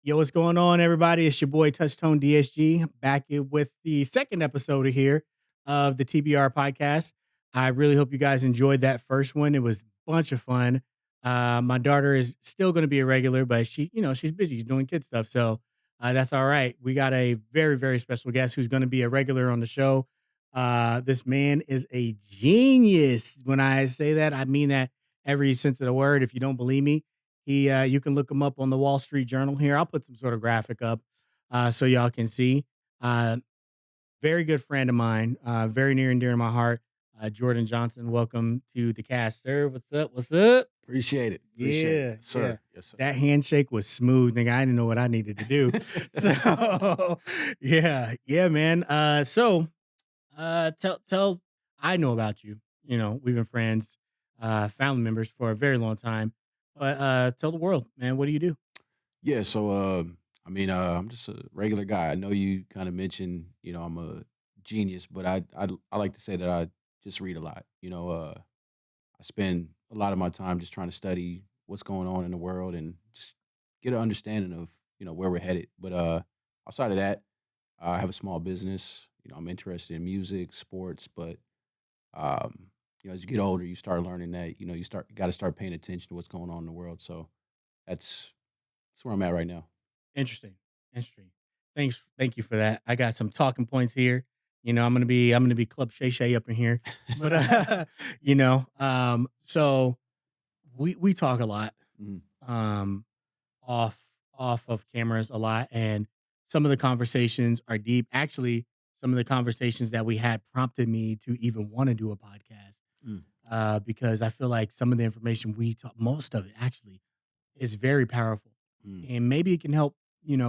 Yo, what's going on, everybody? It's your boy TouchTone DSG back with the second episode of here of the TBR Podcast. I really hope you guys enjoyed that first one. It was a bunch of fun. My daughter is still going to be a regular, but she's busy she's doing kid stuff, so that's all right. We got a very, very special guest who's going to be a regular on the show. This man is a genius. When I say that, I mean that every sense of the word. If you don't believe me, you can look him up on the Wall Street Journal here. I'll put some sort of graphic up so y'all can see. Uh, Very good friend of mine, very near and dear to my heart. Jordan Johnson, welcome to the cast, sir. What's up? What's up? Appreciate it. Appreciate it. Yeah, Yes, yeah. sir. Yes, sir. That handshake was smooth, nigga. I didn't know what I needed to do. So, yeah, man. Tell I know about you. You know, we've been friends, family members for a very long time. But tell the world, man, what do you do? Yeah, so I'm just a regular guy. I know you kind of mentioned, I'm a genius, but I like to say that I just read a lot. I spend a lot of my time just trying to study what's going on in the world and just get an understanding of, where we're headed. But outside of that, I have a small business. I'm interested in music, sports, but as you get older, you start learning that, you got to start paying attention to what's going on in the world. So that's that's where I'm at right now. Interesting. Interesting. Thank you for that. I got some talking points here. I'm gonna be Club Shay Shay up in here. But so we talk a lot. Mhm. Um off off of cameras a lot, and some of the conversations are deep. Actually, some of the conversations that we had prompted me to even want to do a podcast, Mm, because I feel like some of the information we talk, most of it actually, is very powerful, mm. and maybe it can help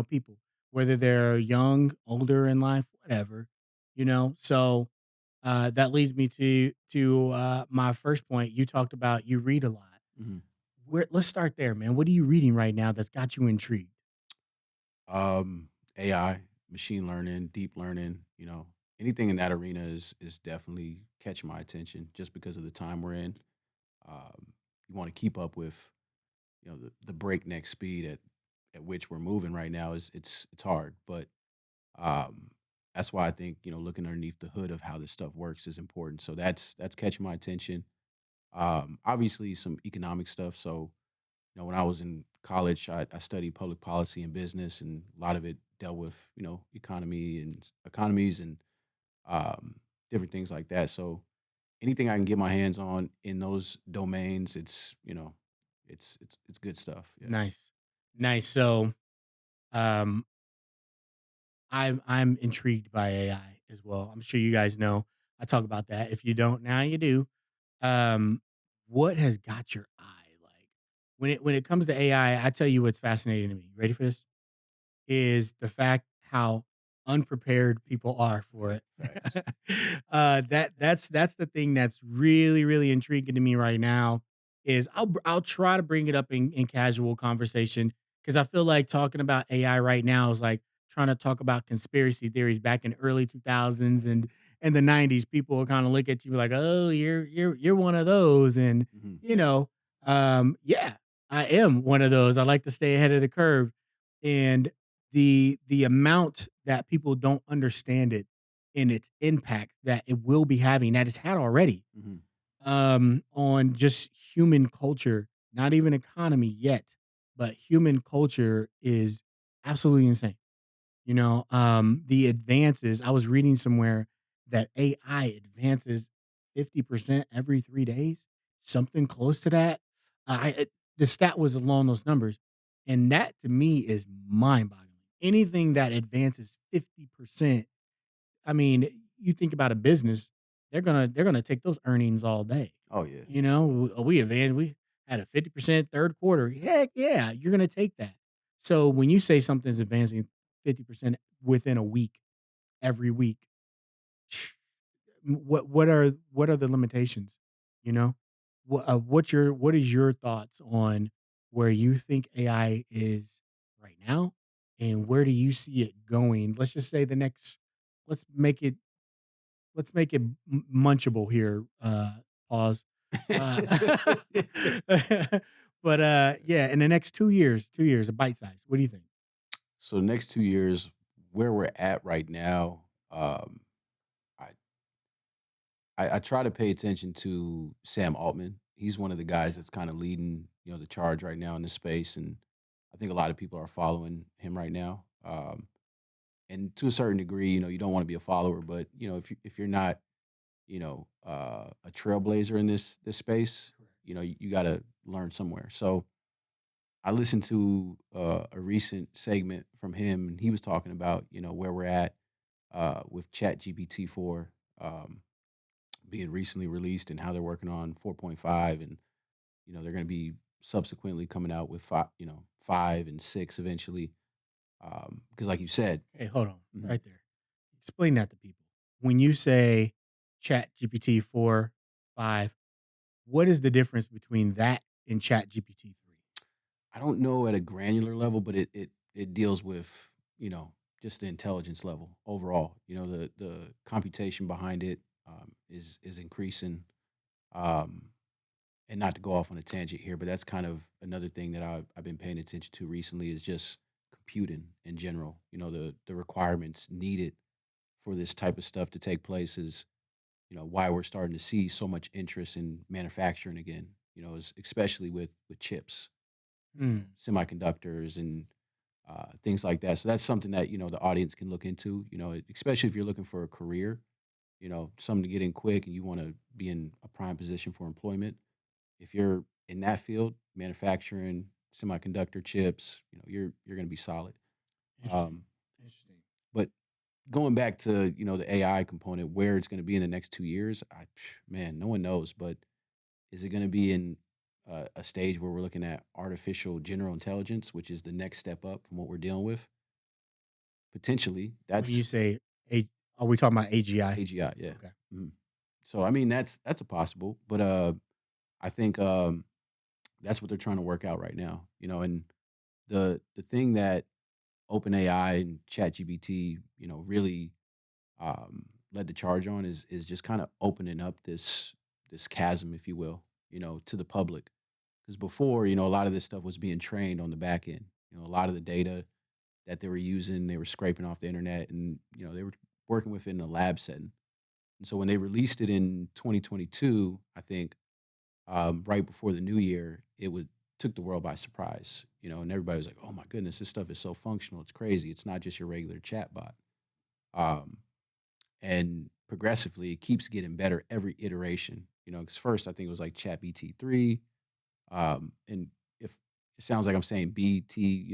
people, whether they're young, older in life, whatever. So that leads me to my first point. You talked about you read a lot. Mhm. Let's start there, man. What are you reading right now that's got you intrigued? AI, machine learning, deep learning, anything in that arena is definitely catching my attention just because of the time we're in. You want to keep up with, the breakneck speed at which we're moving right now is it's hard, but um, that's why I think looking underneath the hood of how this stuff works is important. So that's catching my attention. Obviously, some economic stuff. So when I was in college, I studied public policy and business, and a lot of it dealt with economy and economies and um, different things like that. So anything I can get my hands on in those domains, it's good stuff. Yeah. Nice, nice. So, um, I'm intrigued by AI as well. I'm sure you guys know. I talk about that. If you don't, now you do. Um, what has got your eye? Like when it comes to AI, I tell you what's fascinating to me. Ready for this? Is the fact how unprepared people are for it. Facts. That's the thing that's really, really intriguing to me right now. Is I'll try to bring it up in casual conversation, because I feel like talking about AI right now is like trying to talk about conspiracy theories back in early 2000s and the 90s. People will kind of look at you like, oh, you're one of those, and Mhm. you know, yeah, I am one of those. I like to stay ahead of the curve, and the amount that people don't understand it and its impact that it will be having, that it's had already, Mhm. on just human culture, not even economy yet, but human culture is absolutely insane. The advances, I was reading somewhere that AI advances 50% every 3 days, something close to that. The stat was along those numbers. And that to me is mind boggling. Anything that advances 50%, I mean, you think about a business, they're gonna take those earnings all day. Oh yeah. We had a 50% third quarter. Heck yeah, you're gonna take that. So when you say something's advancing 50% within a week, every week, what are the limitations? You know, what is your thoughts on where you think AI is right now, and where do you see it going? Let's just say the next. Let's make it munchable here. Pause. Uh, but yeah, in the next 2 years, a bite size. What do you think? So the next 2 years, where we're at right now, I, I try to pay attention to Sam Altman. He's one of the guys that's kind of leading, the charge right now in this space, and I think a lot of people are following him right now. And to a certain degree, you don't want to be a follower, but if you're not, a trailblazer in this space, Correct. you got to learn somewhere. So I listened to a recent segment from him, and he was talking about where we're at with Chat GPT 4 being recently released and how they're working on 4.5, and they're going to be subsequently coming out with five and six eventually. Because like you said. Hey, hold on, Mhm. right there. Explain that to people. When you say Chat GPT 4, 5, what is the difference between that and Chat GPT 3? I don't know at a granular level, but it deals with just the intelligence level overall. The computation behind it is increasing. Um, and not to go off on a tangent here, but that's kind of another thing that I've been paying attention to recently is just computing in general. The requirements needed for this type of stuff to take place is why we're starting to see so much interest in manufacturing again. Is especially with chips, Hmm, semiconductors, and things like that. So that's something that the audience can look into. Especially if you're looking for a career, something to get in quick, and you want to be in a prime position for employment. If you're in that field, manufacturing, semiconductor chips, you're going to be solid. interesting. Um, Interesting. but going back to the AI component, where it's going to be in the next 2 years, man, no one knows. But is it going to be in a stage where we're looking at artificial general intelligence, which is the next step up from what we're dealing with? Potentially, When you that's say A, are we talking about AGI? AGI. Yeah. Okay. Mhm. So I mean, that's a possible, but I think that's what they're trying to work out right now. And the thing that OpenAI and ChatGPT, really led the charge on is just kind of opening up this chasm, if you will, to the public. Because before, a lot of this stuff was being trained on the back end. A lot of the data that they were using, they were scraping off the internet, and they were working with it in a lab setting. And so when they released it in 2022, I think right before the new year, it would took the world by surprise. And everybody was like, "Oh my goodness, this stuff is so functional. It's crazy. It's not just your regular chatbot." Um, and progressively, it keeps getting better every iteration. Because first I think it was like ChatBT 3, and if it sounds like I'm saying BT,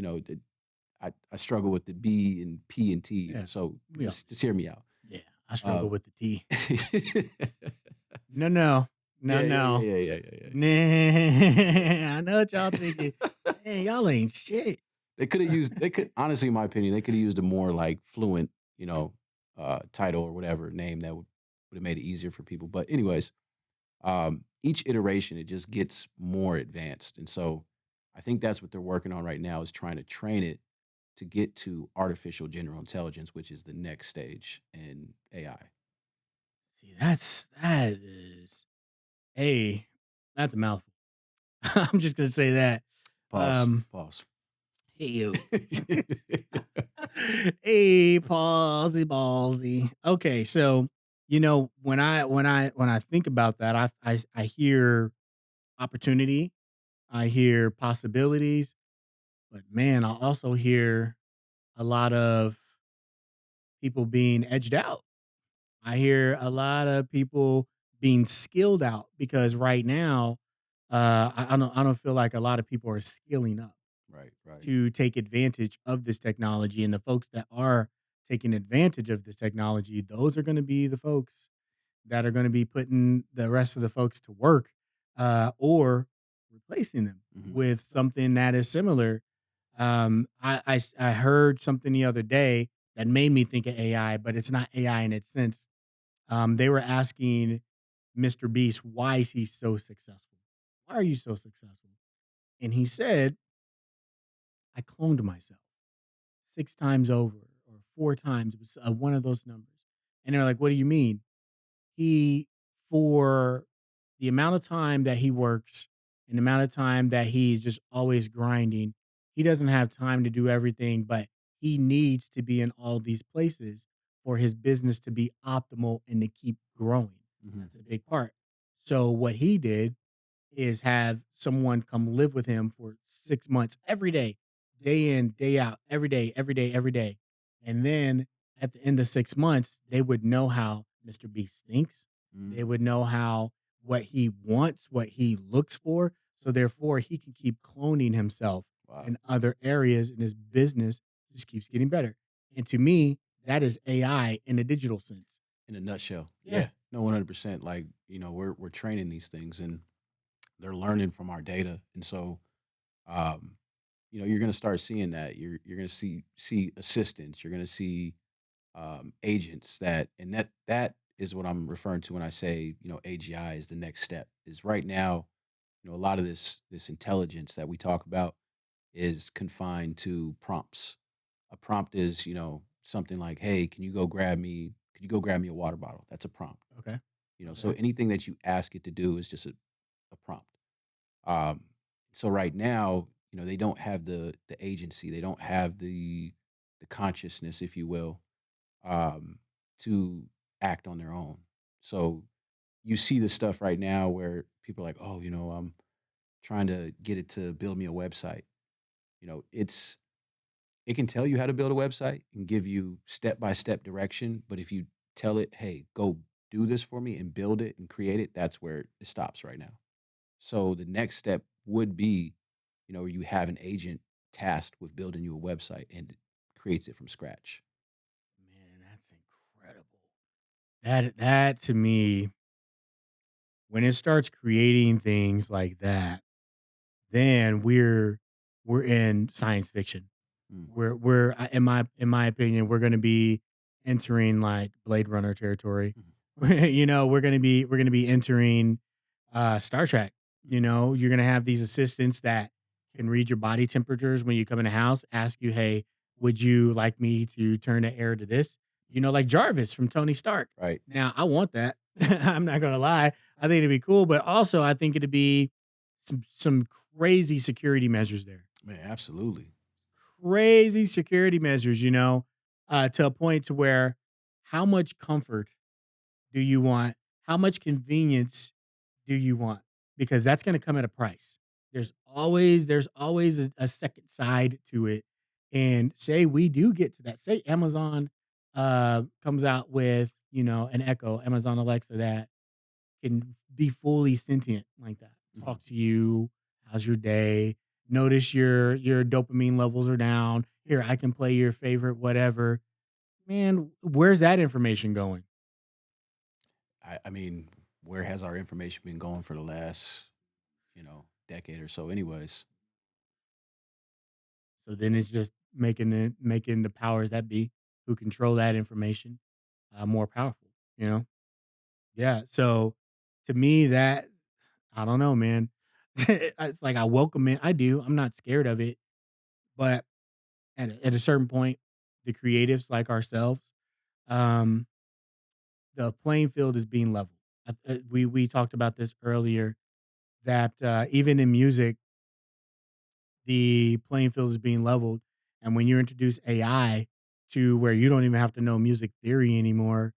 I struggle with the B and P and T. Yeah. So We all just hear me out. yeah. I struggle Um, with the T. yeah, No, no. No, yeah, yeah, no. yeah, yeah, yeah, yeah. Nah, I know what y'all thinking. Hey, y'all ain't shit. They could honestly, in my opinion, they could have used a more, like, fluent, title or whatever name that would have made it easier for people, but anyways, each iteration, it just gets more advanced, and so I think that's what they're working on right now is trying to train it to get to artificial general intelligence, which is the next stage in AI. See, that is that's a mouthful. I'm just gonna say that. Pause, Um, pause. hey you. Hey, palsy ballsy. Okay, so when I think about that, I hear opportunity, I hear possibilities, but man, I also hear a lot of people being edged out. I hear a lot of people being skilled out because right now, I don't feel like a lot of people are skilling up Right, right. to take advantage of this technology, and the folks that are taking advantage of this technology, those are going to be the folks that are going to be putting the rest of the folks to work, or replacing them Mhm. with Right. something that is similar. I heard something the other day that made me think of AI, but it's not AI in its sense. They were asking Mr. Beast, why is he so successful? Why are you so successful? And he said, I cloned myself 6 times over or 4 times. It was, one of those numbers. And they're like, "What do you mean?" He For the amount of time that he works and the amount of time that he's just always grinding, he doesn't have time to do everything, but he needs to be in all these places for his business to be optimal and to keep growing. Mhm. That's a big part. So what he did is have someone come live with him for 6 months every day in, day out, every day, every day, every day. And then at the end of 6 months, they would know how Mr. Beast thinks. Mhm. They would know how what he wants, what he looks for. So therefore, he can keep cloning himself Wow. in other areas, and his business just keeps getting better. And to me, that is AI in a digital sense. In a nutshell. Yeah. Yeah. No, 100%. Like, we're training these things and they're learning from our data. And so, um, you're going to start seeing that. You're going to see assistants. You're going to see agents that is what I'm referring to when I say AGI is the next step. Is right now, a lot of this intelligence that we talk about is confined to prompts. A prompt is something like, "Hey, Can you go grab me a water bottle?" That's a prompt. Okay. So Okay. anything that you ask it to do is just a prompt. Um, so right now, they don't have the agency, they don't have the consciousness, if you will, um, to act on their own. So you see the stuff right now where people are like, "Oh, I'm trying to get it to build me a website." It can tell you how to build a website and give you step by step direction, but if you tell it, "Hey, go do this for me and build it and create it," that's where it stops right now. So the next step would be, you have an agent tasked with building you a website and it creates it from scratch. Man, that's incredible. That to me, when it starts creating things like that, then we're in science fiction. Mm, In my opinion, we're gonna be entering like Blade Runner territory. mhm, We're gonna be entering Star Trek. mhm. You're gonna have these assistants that can read your body temperatures when you come in the house, ask you, "Hey, would you like me to turn the air to this?" Like Jarvis from Tony Stark. Right. Now, I want that. I'm not gonna lie. I think it'd be cool, but also I think it'd be some crazy security measures there. Man, absolutely. Crazy security measures, to a point to where how much comfort do you want? How much convenience do you want? Because that's gonna come at a price. There's always a second side to it. And say we do get to that. Say Amazon comes out with, an Echo, Amazon Alexa that can be fully sentient like that. Mhm. Talk to you. How's your day? Notice your dopamine levels are down. Here, I can play your favorite whatever. Man, where's that information going? I mean, where has our information been going for the last, decade or so anyways? So then it's just making the powers that be who control that information more powerful. You know? Yeah. So to me, that I don't know, man. It's like I welcome it. I do. I'm not scared of it, but at a certain point, the creatives like ourselves, um, the playing field is being leveled. We talked about this earlier that even in music, the playing field is being leveled, and when you introduce AI to where you don't even have to know music theory anymore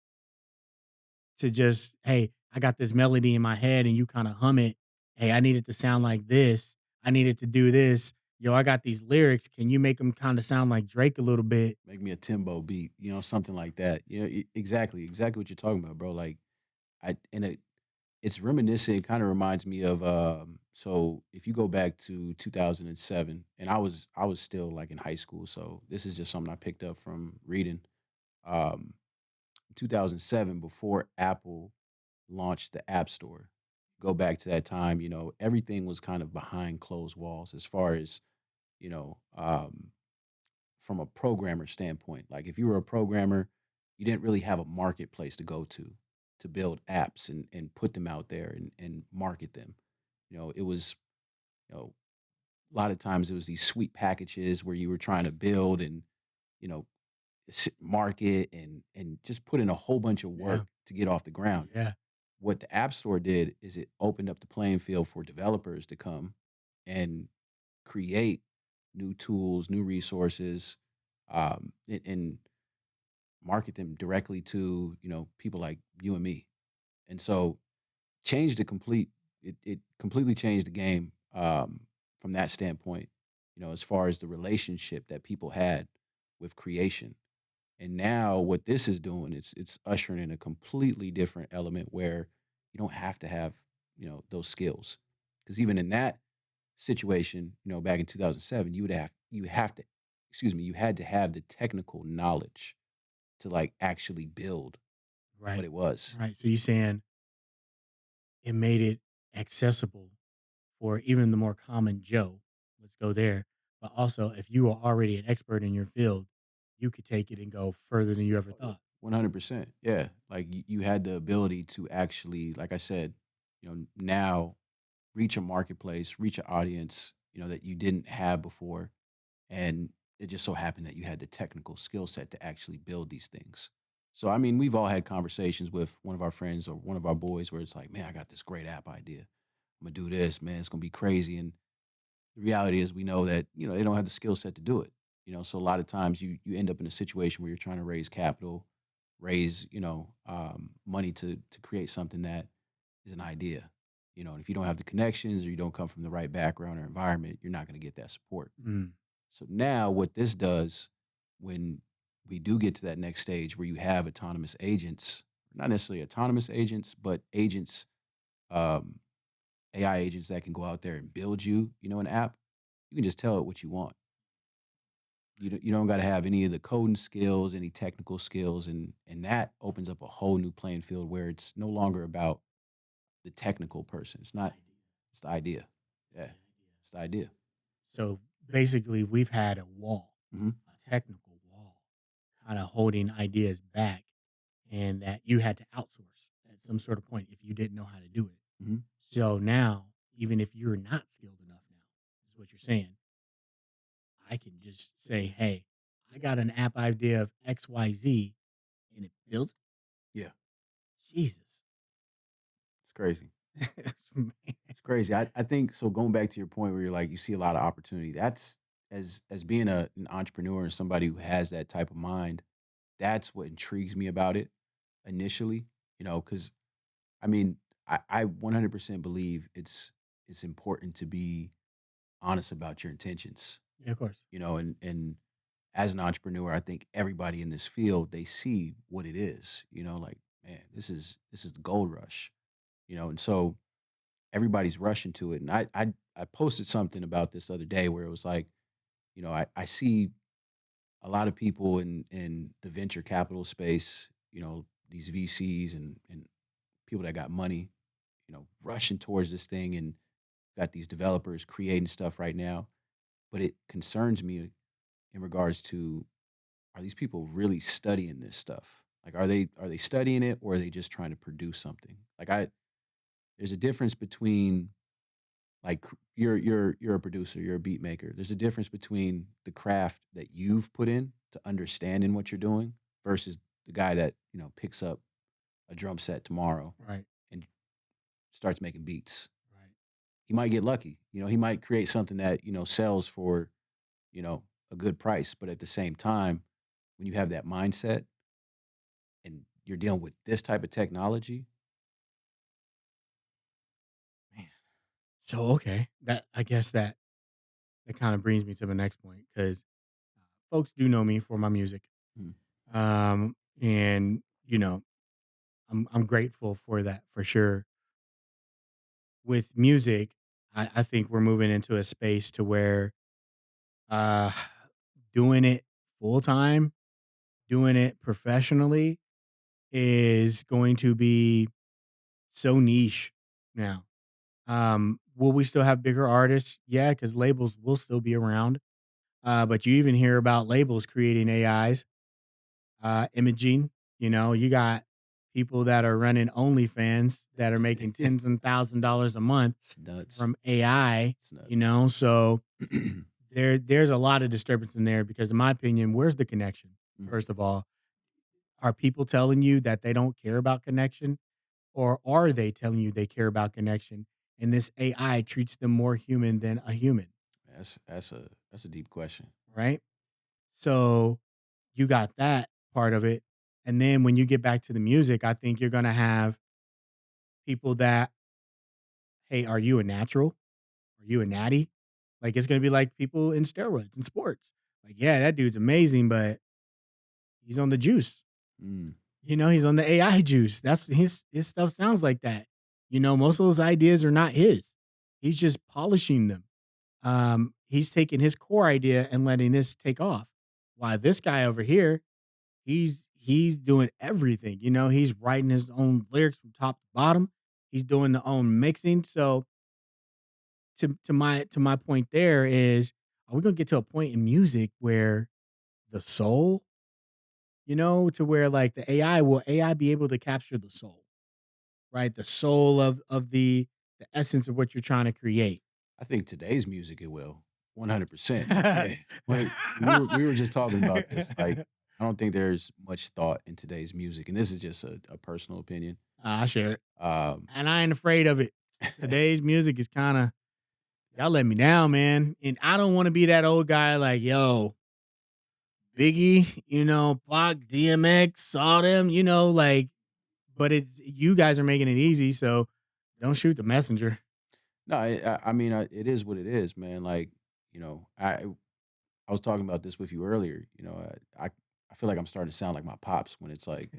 to just, hey, I got this melody in my head, and you kind of hum it. Hey, I need it to sound like this. I need it to do this. Yo, I got these lyrics. Can you make them kind of sound like Drake a little bit? Make me a Timbo beat, something like that. Exactly what you're talking about, bro. Like I and it's reminiscent. It kind of reminds me of so if you go back to 2007, and I was still like in high school, so this is just something I picked up from reading. 2007, before Apple launched the App Store. Go back to that time, everything was kind of behind closed walls as far as, you know, um, from a programmer standpoint. Like if you were a programmer, you didn't really have a marketplace to go to build apps and put them out there and market them. It was, you know, a lot of times it was these sweet packages where you were trying to build and, you know, market and just put in a whole bunch of Yeah, work to get off the ground. yeah, What the App Store did is it opened up the playing field for developers to come and create new tools, new resources, and market them directly to people like you and me. And so changed the complete it completely changed the game, from that standpoint, as far as the relationship that people had with creation. And now what this is doing, it's ushering in a completely different element where you don't have to have, those skills. Because even in that situation, back in 2007, you have to, excuse me, you had to have the technical knowledge to like actually build what Right. it was. Right. So you're saying it made it accessible for even the more common Joe. Let's go there. But also, if you are already an expert in your field, you could take it and go further than you ever thought. 100%. Yeah. Like you had the ability to actually, like I said, now reach a marketplace, reach an audience, that you didn't have before. And it just so happened that you had the technical skill set to actually build these things. So, I mean, we've all had conversations with one of our friends or one of our boys where it's like, man, I got this great app idea. I'm going to do this, man. It's going to be crazy. And the reality is we know that, they don't have the skill set to do it. So a lot of times you end up in a situation where you're trying to raise capital, raise, money to create something that is an idea. And if you don't have the connections or you don't come from the right background or environment, you're not going to get that support. Mm, So now what this does when we do get to that next stage where you have autonomous agents, not necessarily autonomous agents, but agents, um, AI agents that can go out there and build you, an app, you can just tell it what you want. You don't got to have any of the coding skills, any technical skills, and that opens up a whole new playing field where it's no longer about the technical person. It's not. idea. It's the idea. It's Yeah, the idea. it's the idea. So basically, we've had a wall, Hmm. a technical wall, kind of holding ideas back, and that you had to outsource at some sort of point if you didn't know how to do it. Hmm. So now, even if you're not skilled enough now, is what you're saying, I can just say, hey, I got an app idea of XYZ and it builds Yeah, Jesus. it's crazy. Man. It's crazy. I think so. Going back to your point where you're like you see a lot of opportunity. That's as being an entrepreneur and somebody who has that type of mind. That's what intrigues me about it initially. Because I mean, I 100% believe it's important to be honest about your intentions. Yeah, of course. And as an entrepreneur, I think everybody in this field they see what it is. Like man, this is the gold rush. And so everybody's rushing to it. And I posted something about this the other day where it was like, I see a lot of people in the venture capital space, these VCs and people that got money, rushing towards this thing and got these developers creating stuff right now. But it concerns me in regards to are these people really studying this stuff? Like are they studying it or are they just trying to produce something? Like there's a difference between like you're a producer, you're a beat maker. There's a difference between the craft that you've put in to understanding what you're doing versus the guy that, picks up a drum set tomorrow Right. and starts making beats. Right. He might get lucky. He might create something that, sells for, a good price. But at the same time, when you have that mindset and you're dealing with this type of technology, Man. So okay. That I guess that kind of brings me to the next point because folks do know me for my music. mm, And I'm grateful for that for sure. With music, I think we're moving into a space to where uh doing it full time, doing it professionally is going to be so niche now. Will we still have bigger artists? Yeah, because labels will still be around. But you even hear about labels creating AIs, imaging. You got people that are running OnlyFans that are making tens and $1,000s a month it's nuts. from AI. It's nuts. So there's a lot of disturbance in there because, in my opinion, where's the connection? Mm, First of all, are people telling you that they don't care about connection, or are they telling you they care about connection? And this AI treats them more human than a human, that's a deep question. right? So you got that part of it. And then when you get back to the music, I think you're gonna have people that, hey, are you a natural? Are you a natty? Like it's gonna be like people in steroids in sports. Like, yeah, that dude's amazing, but he's on the juice. Mm. He's on the AI juice. That's his stuff sounds like that. Most of those ideas are not his. He's just polishing them. He's taking his core idea and letting this take off. While this guy over here, he's doing everything. He's writing his own lyrics from top to bottom. He's doing the own mixing. So to my point there is, are we gonna get to a point in music where the soul, to where like the AI be able to capture the soul, right? The soul of the essence of what you're trying to create. I think today's music it will, 100%. Yeah. Like, we were just talking about this, like, I don't think there's much thought in today's music, and this is just a personal opinion. I share it. Um And I ain't afraid of it. Today's music is kinda, y'all let me down, man. And I don't wanna be that old guy like, "Yo, Biggie, Pac, DMX, all them," like, but it's you guys are making it easy, so don't shoot the messenger. No, I mean, it is what it is, man. Like, you know, I was talking about this with you earlier. I feel like I'm starting to sound like my pops when it's like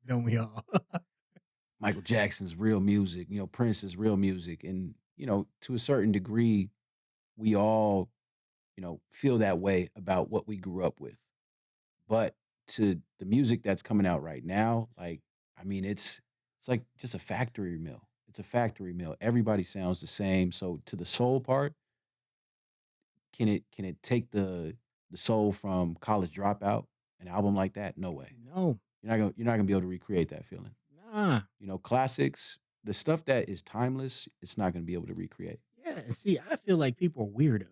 Don't we all? Michael Jackson's real music, Prince's real music, and to a certain degree, we all feel that way about what we grew up with. But to the music that's coming out right now, like, I mean, it's like just a factory mill. It's a factory mill. Everybody sounds the same. So to the soul part, can it take the soul from College Dropout, an album like that? No way. No. You're not gonna be able to recreate that feeling. Nah. Classics, the stuff that is timeless, it's not gonna be able to recreate. Yeah, see, I feel like people are weirdos.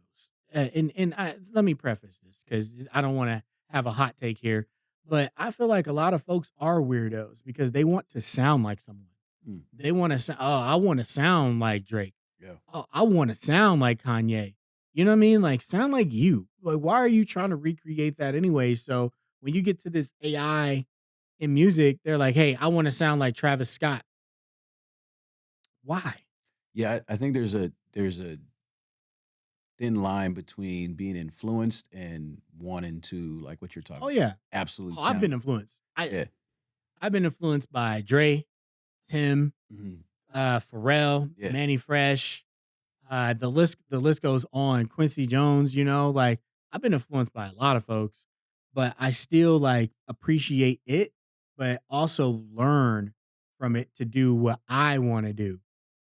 Let me preface this because I don't want to have a hot take here, but I feel like a lot of folks are weirdos because they want to sound like someone. Mm, They want to sound. Oh, I want to sound like Drake. yeah. Oh, I want to sound like Kanye. You know what I mean? Like sound like you. Like why are you trying to recreate that anyway? So when you get to this AI in music, they're like, hey, I want to sound like Travis Scott. Why? Yeah, I think there's a thin line between being influenced and wanting to, like what you're talking Oh about, yeah. absolutely Oh, I've been sound. influenced. Yeah. I've been influenced by Dre, Tim, Mhm. Pharrell, Yeah. Manny Fresh. The list goes on. Quincy Jones, like I've been influenced by a lot of folks, but I still like appreciate it, but also learn from it to do what I want to do.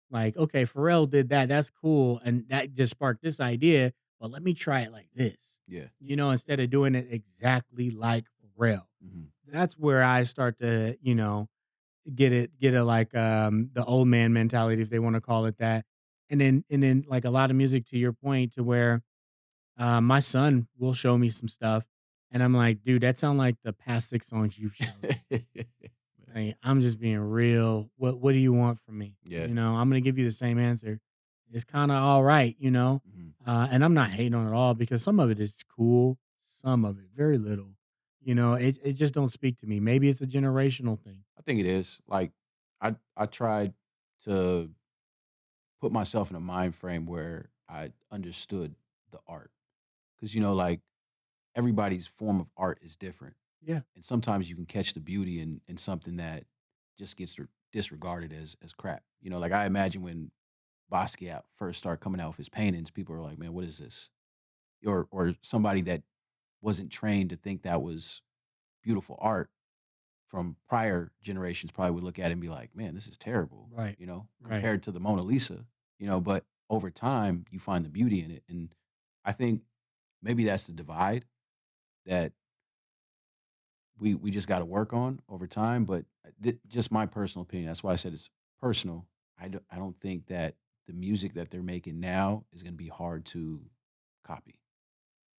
Like, okay, Pharrell did that. That's cool. And that just sparked this idea. But let me try it like this, Yeah. instead of doing it exactly like Pharrell. Mhm. That's where I start to, get a like the old man mentality, if they want to call it that. And then like a lot of music to your point to where my son will show me some stuff and I'm like, dude, that sound like the past 6 songs you've showed me. Like, I'm just being real. What do you want from me? Yeah. I'm gonna give you the same answer. It's kind of all right. Mhm. And I'm not hating on it all because some of it is cool, some of it very little. It just don't speak to me. Maybe it's a generational thing. I think it is. Like, I tried to put myself in a mind frame where I understood the art, because like, everybody's form of art is different, Yeah. and sometimes you can catch the beauty in something that just gets disregarded as crap. Like, I imagine when Basquiat first started coming out with his paintings, people are like, "Man, what is this?" Or somebody that wasn't trained to think that was beautiful art from prior generations probably would look at it and be like, "Man, this is terrible," Right. Right. compared to the Mona Lisa, but over time, you find the beauty in it, and I think maybe that's the divide that we just gotta work on over time, but, just my personal opinion, that's why I said it's personal. I don't think that the music that they're making now is gonna be hard to copy,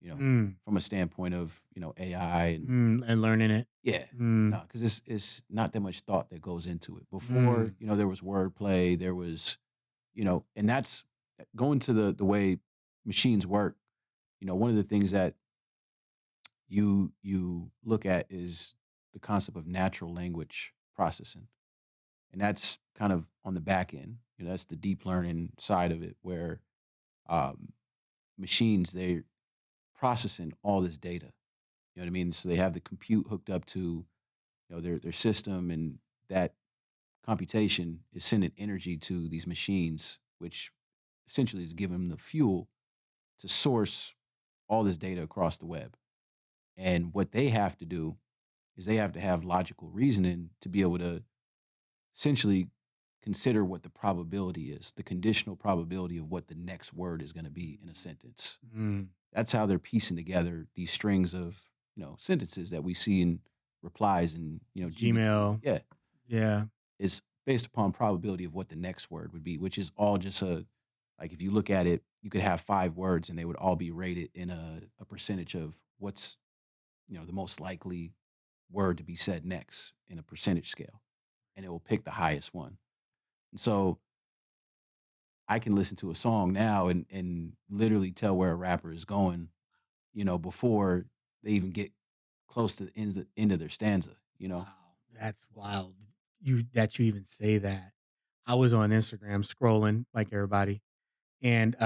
Mm, from a standpoint of, AI and and learning it. yeah. Mm, No, because it's not that much thought that goes into it. Before, mm, there was wordplay, there was, and that's going to the way machines work. One of the things that you look at is the concept of natural language processing, and that's kind of on the back end. That's the deep learning side of it, where um, machines they're processing all this data. You know what I mean? So they have the compute hooked up to their system, and that computation is sending energy to these machines, which essentially is giving them the fuel to source all this data across the web. And what they have to do is they have to have logical reasoning to be able to essentially consider what the probability is, the conditional probability of what the next word is going to be in a sentence. Mm, That's how they're piecing together these strings of, sentences that we see in replies and, GBT. Gmail. Yeah. Yeah. It's based upon probability of what the next word would be, which is all just like if you look at it, you could have 5 words and they would all be rated in a percentage of what's, the most likely word to be said next in a percentage scale. And it will pick the highest one. And so I can listen to a song now and literally tell where a rapper is going, before they even get close to the end of their stanza, you know? Wow, that's wild. You even say that. I was on Instagram scrolling like everybody, and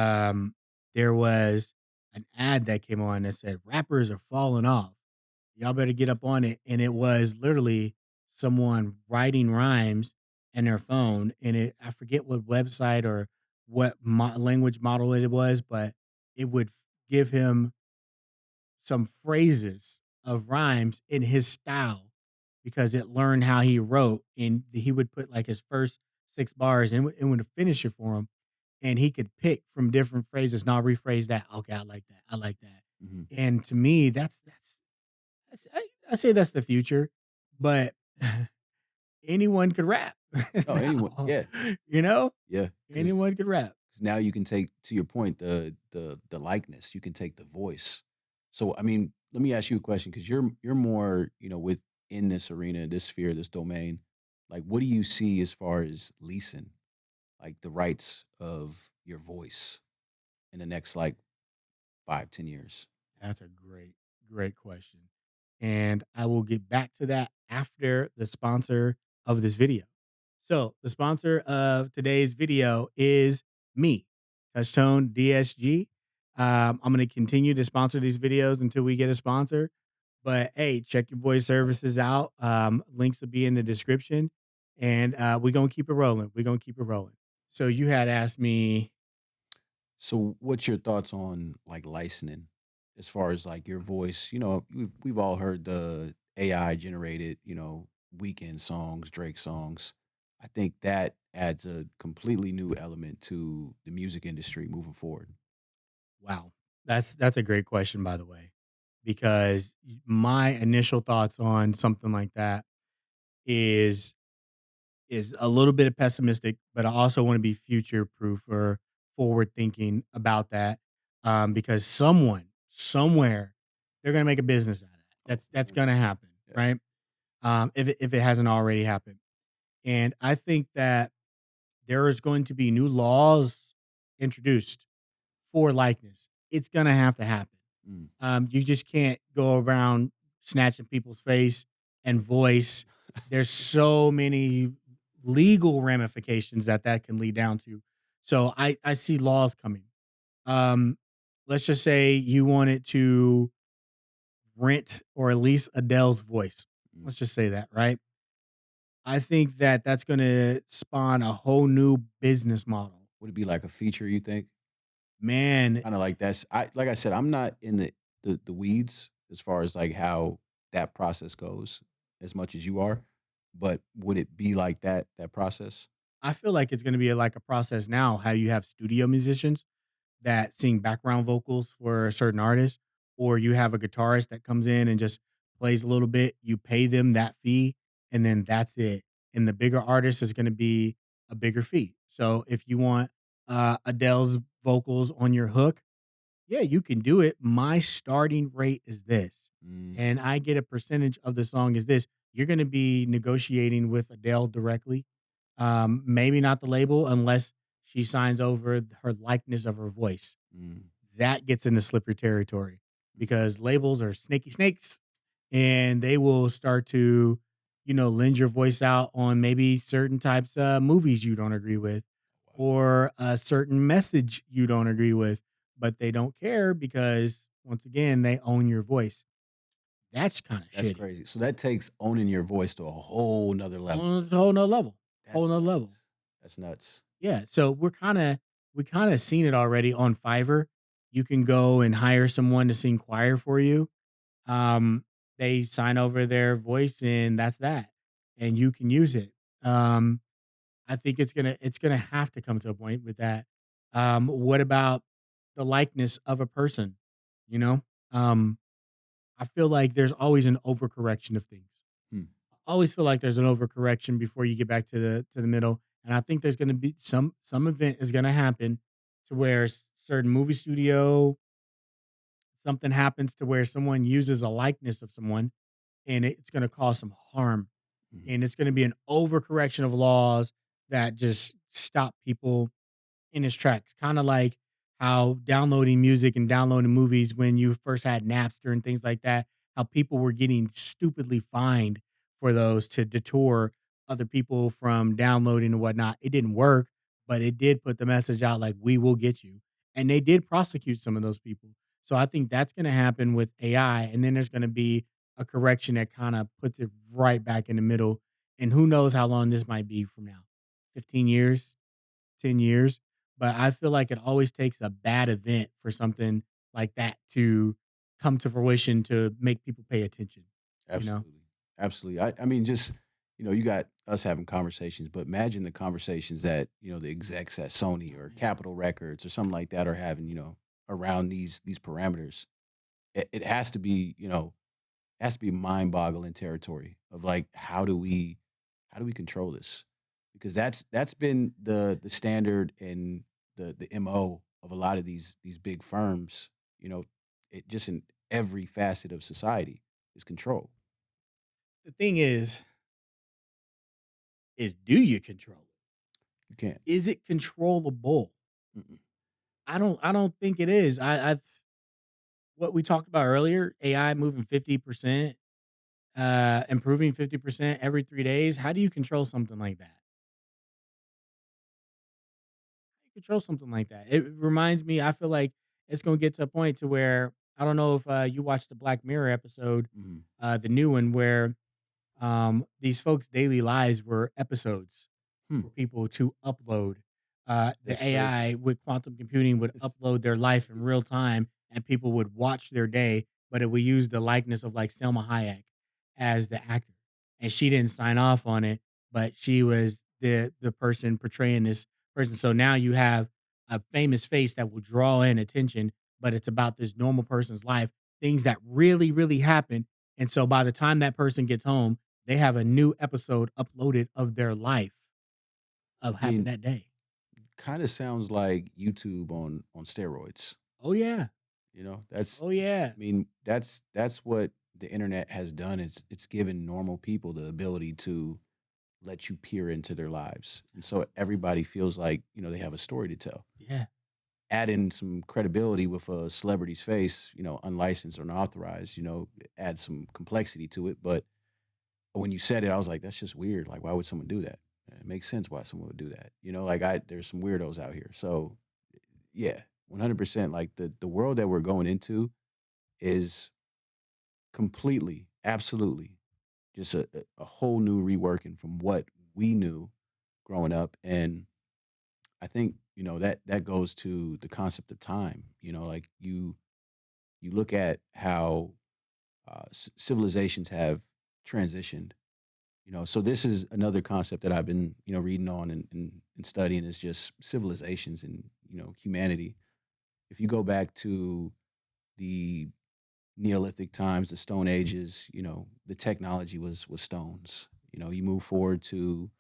there was an ad that came on that said rappers are falling off. Y'all better get up on it. And it was literally someone writing rhymes in their phone, and I forget what website or what language model it was, but it would give him some phrases of rhymes in his style because it learned how he wrote, and he would put like his first 6 bars and it would finish it for him, and he could pick from different phrases. Now rephrase that. Okay, I like that. I like that. Mhm. And to me, that's I say that's the future, but anyone could rap Oh, anyone, now. yeah, You know, yeah, because anyone could rap. now you can take, to your point, the likeness, you can take the voice. So, I mean, let me ask you a question, because you're more, within this arena, this sphere, this domain. Like, what do you see as far as leasing, like the rights of your voice in the next like 5, 10 years? That's a great question. And I will get back to that after the sponsor of this video. So, the sponsor of today's video is me, TouchTone DSG. I'm going to continue to sponsor these videos until we get a sponsor. But hey, check your voice services out. Links will be in the description. And we're going to keep it rolling. We're going to keep it rolling. So, you had asked me, So, what's your thoughts on like licensing, as far as like your voice? We've all heard the AI generated, weekend songs, Drake songs. I think that adds a completely new element to the music industry moving forward. wow, that's a great question, by the way, because my initial thoughts on something like that is is a little bit of pessimistic, but I also want to be future proof or forward thinking about that, because someone somewhere they're gonna make a business out of that. Oh, That's for sure. gonna happen, Yeah. right? If it hasn't already happened, and I think that there is going to be new laws introduced for likeness. It's gonna have to happen. Mm. You just can't go around snatching people's face and voice. There's so many legal ramifications that can lead down to. So I see laws coming. Um, let's just say you wanted to rent or lease Adele's voice. Mm. Let's just say that, right? I think that that's going to spawn a whole new business model. Would it be like a feature, you think? Man, Kind of like that's I like I said, I'm not in the weeds as far as like how that process goes as much as you are, but would it be like that process? I feel like it's going to be like a process now. How you have studio musicians that sing background vocals for a certain artist, or you have a guitarist that comes in and just plays a little bit. You pay them that fee, and then that's it. And the bigger artist is going to be a bigger fee. So if you want Adele's vocals on your hook, yeah, you can do it. My starting rate is this, Mm, and I get a percentage of the song is this. You're going to be negotiating with Adele directly. Maybe not the label unless she signs over her likeness of her voice. mm. That gets into slippery territory. Mhm. because labels are snaky snakes and they will start to, lend your voice out on maybe certain types of movies you don't agree with Wow. or a certain message you don't agree with, but they don't care because once again, they own your voice. That's kind of That's shitty crazy. So that takes owning your voice to a whole nother level. on a whole nother level. Whole That's nother nuts. level. That's nuts. Yeah, so we kinda seen it already on Fiverr. You can go and hire someone to sing choir for you. Um, they sign over their voice and that's that, and you can use it. Um, I think it's gonna have to come to a point with that. What about the likeness of a person, you know? Um, I feel like there's always an overcorrection of things. Hmm. Always feel like there's an overcorrection before you get back to the middle, and I think there's gonna be some event is gonna happen to where certain movie studio, something happens to where someone uses a likeness of someone, and it's gonna cause some harm, Mhm. and it's gonna be an overcorrection of laws that just stop people in his tracks. Kind of like how downloading music and downloading movies when you first had Napster and things like that, how people were getting stupidly fined for those to detour other people from downloading and whatnot. It didn't work, but it did put the message out like, we will get you. And they did prosecute some of those people. So I think that's going to happen with AI. And then there's going to be a correction that kind of puts it right back in the middle. And who knows how long this might be from now? 15 years, 10 years, but I feel like it always takes a bad event for something like that to come to fruition to make people pay attention, you know? Absolutely. Absolutely. I mean, just, you got us having conversations, but imagine the conversations that, the execs at Sony Oh, or man. Capitol Records or something like that are having, around these parameters. It has to be, it has to be mind-boggling territory of like how do we control this? Because that's been the standard and the MO of a lot of these big firms, you know, it just in every facet of society is control. The thing is do you control it? You can't. Is it controllable? Mm-mm. I don't think it is. I've what we talked about earlier, AI moving 50%, improving 50% every 3 days. How do you control something like that? Control something like that. It reminds me, I feel like it's gonna get to a point to where I don't know if you watched the Black Mirror episode, Mhm. the new one where these folks' daily lives were episodes Hmm. for people to upload. The That's crazy. AI with quantum computing would That's upload their that's life in crazy. real time, and people would watch their day, but it would use the likeness of like Selma Hayek as the actor, and she didn't sign off on it, but she was the person portraying this person. So now you have a famous face that will draw in attention, but it's about this normal person's life, things that really, really happen. And so by the time that person gets home, they have a new episode uploaded of their life of I happened mean, that day. kind of sounds like YouTube on steroids. Oh, yeah. That's Oh, yeah. I mean, that's what the internet has done. It's given normal people the ability to let you peer into their lives. And so everybody feels like, they have a story to tell. Yeah. Add in some credibility with a celebrity's face, unlicensed or unauthorized, add some complexity to it. But when you said it, I was like, that's just weird. Like, why would someone do that? It makes sense why someone would do that. Like there's some weirdos out here. So yeah, 100%. Like the world that we're going into is completely, absolutely just a whole new reworking from what we knew growing up. And I think, that goes to the concept of time. Like you look at how civilizations have transitioned. So this is another concept that I've been, reading on and studying is just civilizations and, humanity. If you go back to the Neolithic times, the Stone Ages, the technology was stones. You move forward to,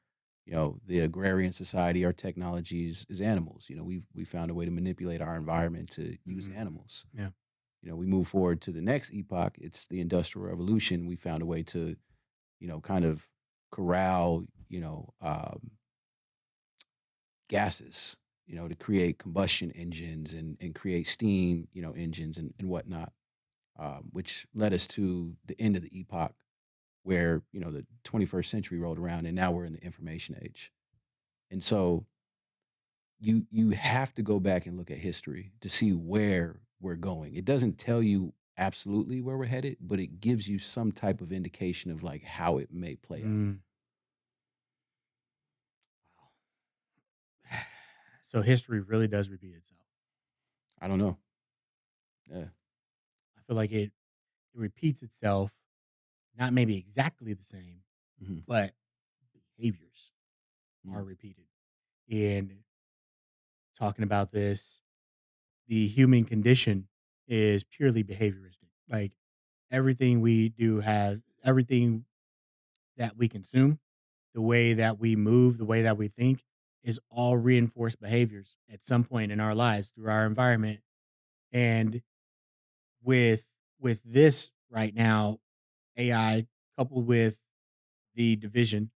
the agrarian society, our technologies is animals. We found a way to manipulate our environment to use Mhm. animals. Yeah. We move forward to the next epoch, it's the Industrial Revolution. We found a way to, kind of corral, gases, to create combustion engines and create steam, engines and whatnot. which led us to the end of the epoch where the 21st century rolled around, and now we're in the information age. And so you have to go back and look at history to see where we're going. It doesn't tell you absolutely where we're headed, but it gives you some type of indication of like how it may play out. Mm. So history really does repeat itself. I don't know. Yeah. I feel like it repeats itself, not maybe exactly the same, Hmm. but behaviors are Mm. repeated. And talking about this, the human condition is purely behavioristic. Like everything we do has everything that we consume, the way that we move, the way that we think is all reinforced behaviors at some point in our lives through our environment. And with with this right now, AI coupled with the division,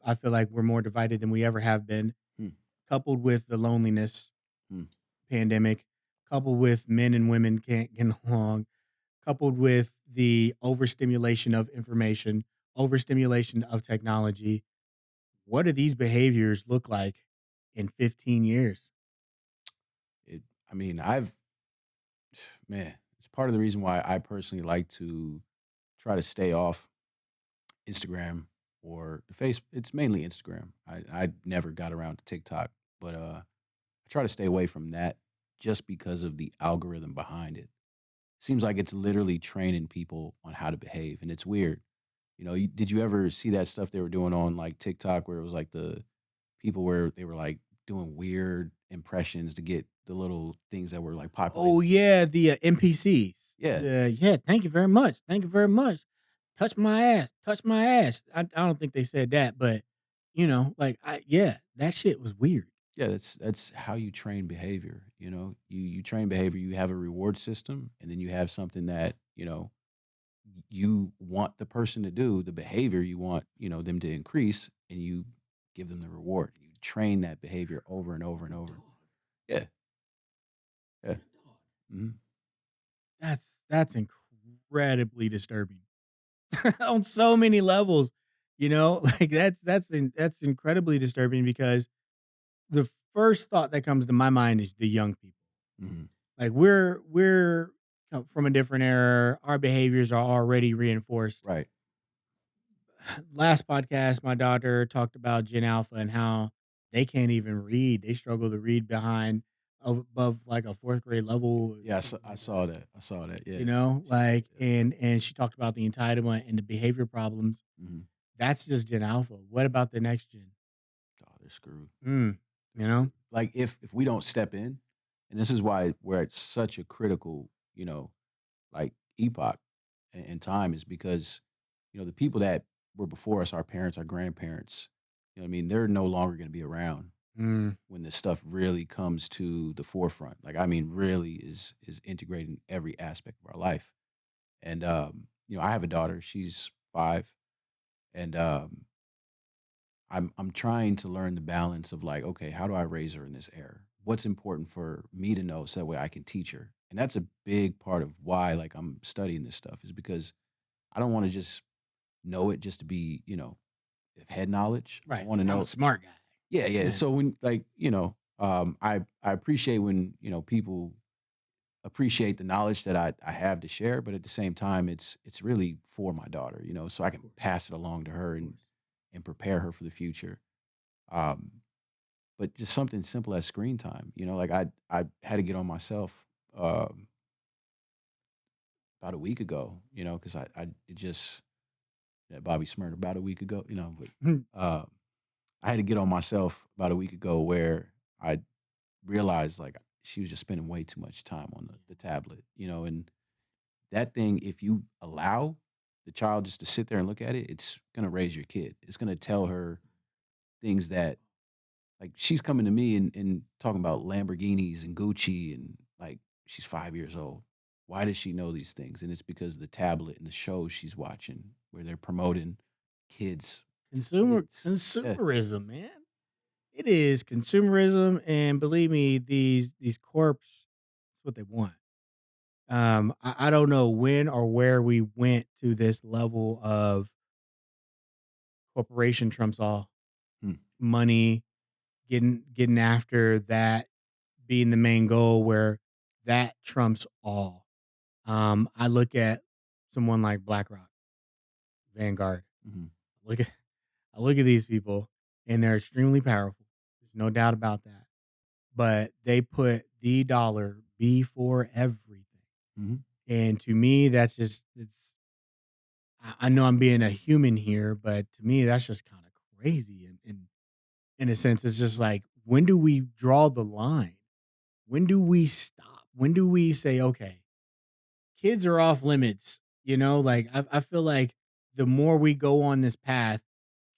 I feel like we're more divided than we ever have been. Mm. Coupled with the loneliness Mm. pandemic, coupled with men and women can't get along, coupled with the overstimulation of information, overstimulation of technology. What do these behaviors look like in 15 years? It. I mean, man, it's part of the reason why I personally like to try to stay off Instagram or the face. It's mainly Instagram. I never got around to TikTok, but I try to stay away from that just because of the algorithm behind it. Seems like it's literally training people on how to behave, and it's weird. Did you ever see that stuff they were doing on like TikTok where it was like the people where they were like doing weird impressions to get the little things that were like populated? Oh yeah, the NPCs. Yeah, Yeah, thank you very much. Thank you very much. Touch my ass. Touch my ass. I don't think they said that, but like yeah, that shit was weird. yeah, that's how you train behavior. You train behavior. You have a reward system, and then you have something that you want the person to do, the behavior you want them to increase, and you give them the reward. You train that behavior over and over and Like a over. dog. Yeah, Like yeah. a dog. Mhm. That's incredibly disturbing on so many levels. Like that's incredibly disturbing because the first thought that comes to my mind is the young people. Mhm. Like we're come from a different era. Our behaviors are already reinforced. Right. Last podcast, my daughter talked about Gen Alpha and how they can't even read. They struggle to read behind above like a fourth grade level or Yeah, something I like that. saw that. I saw that. Yeah. She Like yeah. and she talked about the entitlement and the behavior problems. Mhm. That's just Gen Alpha. What about the next gen? Oh, they're screwed. Mm, They're you know? screwed. Like, if we don't step in, and this is why we're at such a critical, like, epoch in time is because, the people that were before us, our parents, our grandparents, what I mean? They're no longer gonna be around Mm, when this stuff really comes to the forefront. Like, I mean, really is integrated in every aspect of our life. And, I have a daughter, she's 5, and, I'm trying to learn the balance of like, okay, how do I raise her in this era? What's important for me to know so that way I can teach her? And that's a big part of why like I'm studying this stuff is because I don't want to just know it just to be, head knowledge. I right. want to I'm a know. smart guy. Yeah, yeah. Yeah. So when like, I appreciate when, people appreciate the knowledge that I have to share, but at the same time it's really for my daughter, so I Of can course. pass it along to her Of and course. prepare her for the future. Um, but just something simple as screen time, like I had to get on myself about a week ago, because I it just that Bobby Smurn about a week ago, but uh, I had to get on myself about a week ago where I realized like she was just spending way too much time on the tablet, and that thing, if you allow the child just to sit there and look at it, it's gonna raise your kid. It's gonna tell her things that like, she's coming to me and talking about Lamborghinis and Gucci and, like, she's 5 years old. Why does she know these things? And it's because of the tablet and the shows she's watching where they're promoting kids to kids. Yeah. Consumerism, man. It is consumerism, and believe me, these corps, that's what they want. I don't know when or where we went to this level of corporation trumps all, Hmm. money, getting after that being the main goal where that trumps all. I look at someone like BlackRock, Vanguard. Mhm. Look at I look at these people and they're extremely powerful. There's no doubt about that. But they put the dollar before everything. Mhm. And to me, that's just it's I know I'm being a human here, but to me, that's just kind of crazy. And in a sense, it's just like, when do we draw the line? When do we stop? When do we say, okay, kids are off limits? Like I feel like the more we go on this path,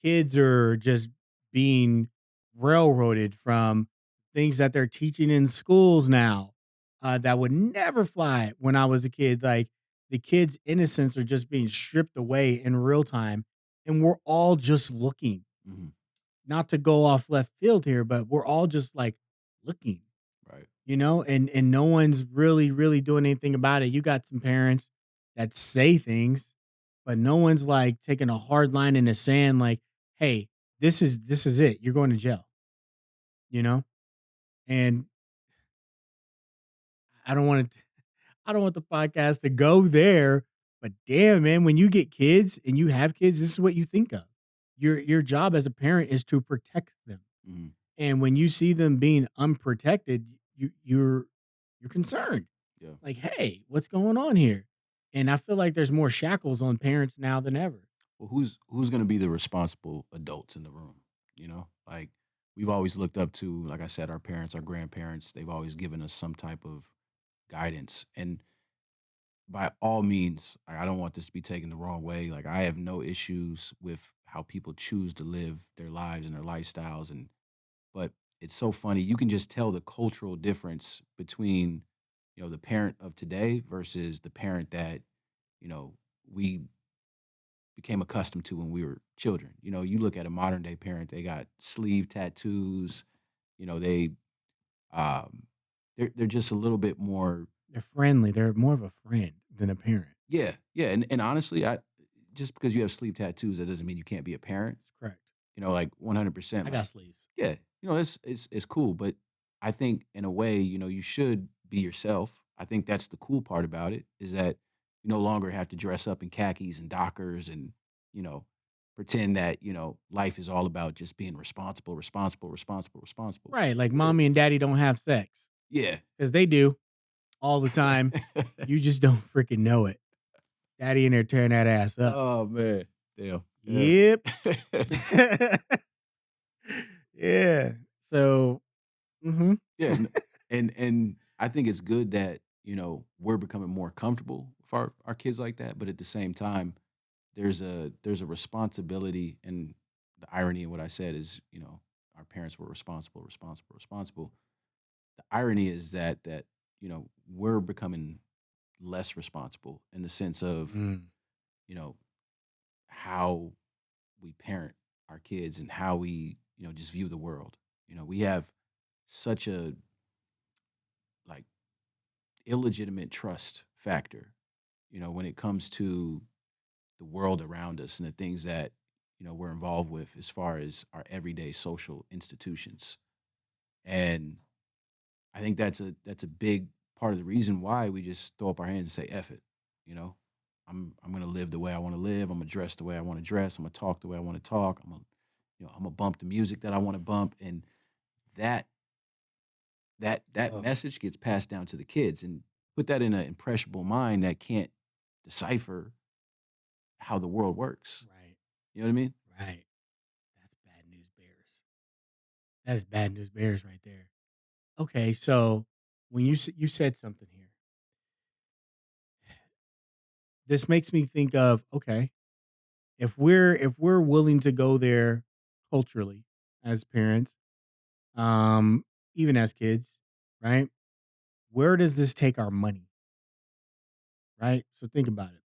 kids are just being railroaded from things that they're teaching in schools now that would never fly when I was a kid. Like the kids' innocence are just being stripped away in real time, and we're all just looking. Mhm. Not to go off left field here, but we're all just like looking, Right. and no one's really doing anything about it. You got some parents that say things, but no one's like taking a hard line in the sand like, "Hey, this is it. You're going to jail." You know? And I don't want to I don't want the podcast to go there, but damn man, when you get kids and you have kids, this is what you think of. Your job as a parent is to protect them. Mhm. And when you see them being unprotected, you're concerned. Yeah. Like, "Hey, what's going on here?" And I feel like there's more shackles on parents now than ever. Well, who's gonna be the responsible adults in the room? Like we've always looked up to, like I said, our parents, our grandparents. They've always given us some type of guidance, and by all means, I don't want this to be taken the wrong way. Like I have no issues with how people choose to live their lives and their lifestyles, and but it's so funny. You can just tell the cultural difference between the parent of today versus the parent that you know we became accustomed to when we were children. You look at a modern day parent, they got sleeve tattoos, they um they're just a little bit more. They're friendly. They're more of a friend than a parent. Yeah, yeah, and honestly, I just because you have sleeve tattoos, that doesn't mean you can't be a parent. That's correct. Like 100%, I like got sleeves. yeah, it's cool, but I think in a way, you should be yourself. I think that's the cool part about it is that you no longer have to dress up in khakis and Dockers and you know pretend that life is all about just being responsible, responsible, responsible, responsible. Right, like Yeah, mommy and daddy don't have sex yeah. because they do all the time. You just don't freaking know it. Daddy in there tearing that ass up. Oh man, damn. Yeah. Yep. Yeah. So, mhm. Yeah, and I think it's good that, we're becoming more comfortable with our kids like that, but at the same time, there's a responsibility, and the irony in what I said is, our parents were responsible, responsible, responsible. The irony is that, we're becoming less responsible in the sense of, Mm. you know, how we parent our kids and how we, just view the world. We have such a like illegitimate trust factor, when it comes to the world around us and the things that, we're involved with as far as our everyday social institutions. And I think that's a big part of the reason why we just throw up our hands and say, F it, you know. I'm gonna live the way I want to live. I'm gonna dress the way I want to dress. I'm gonna talk the way I want to talk. I'm gonna bump the music that I want to bump. And that that Oh, message gets passed down to the kids and put that in an impressionable mind that can't decipher how the world works. right, You know what I mean? right. That's bad news bears. That is bad news bears right there. Okay, so when you said something here, this makes me think of, okay, if we're willing to go there culturally as parents, um, even as kids, right? Where does this take our money, right? So think about it.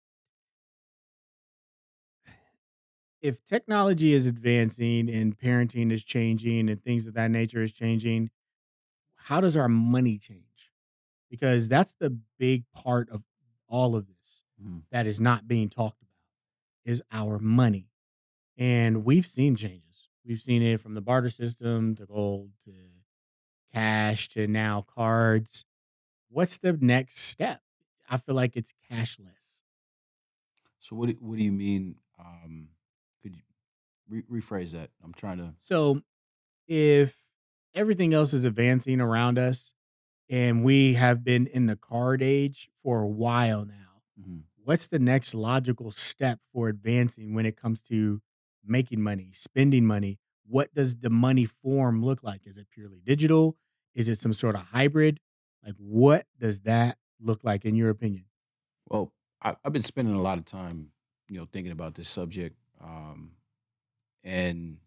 If technology is advancing and parenting is changing and things of that nature is changing, how does our money change? because that's the big part of all of this Mhm. that is not being talked about is our money. And we've seen changes. We've seen it from the barter system to gold to cash to now cards. What's the next step? I feel like it's cashless. So what do you mean? Could you rephrase that? I'm trying to. So if everything else is advancing around us and we have been in the card age for a while now, Mhm. what's the next logical step for advancing when it comes to making money, spending money? What does the money form look like? Is it purely digital? Is it some sort of hybrid? Like, what does that look like in your opinion? Well, I've been spending a lot of time, thinking about this subject, and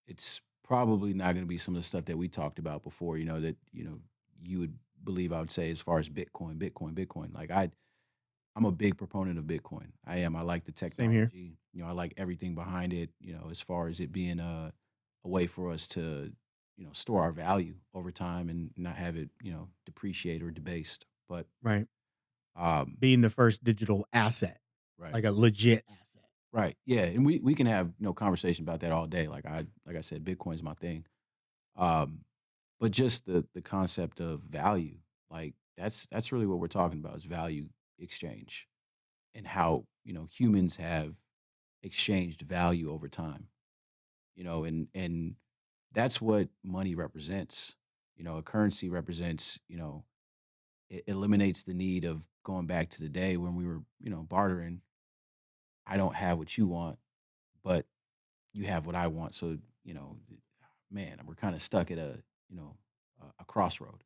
it's probably not going to be some of the stuff that we talked about before. That you would believe I would say as far as Bitcoin, Bitcoin, Bitcoin. Like I'm a big proponent of Bitcoin. I am. I like the Same here. technology. I like everything behind it. As far as it being a way for us to store our value over time and not have it depreciate or debased. But Right. um, Being the first digital asset, right. like a legit asset. Right. Yeah, and we can have, conversation about that all day. Like I said, Bitcoin's my thing. Um, but just the concept of value, like that's really what we're talking about is value exchange and how, humans have exchanged value over time. And that's what money represents. A currency represents, it eliminates the need of going back to the day when we were, bartering. I don't have what you want, but you have what I want. So, man, we're kind of stuck at a crossroad.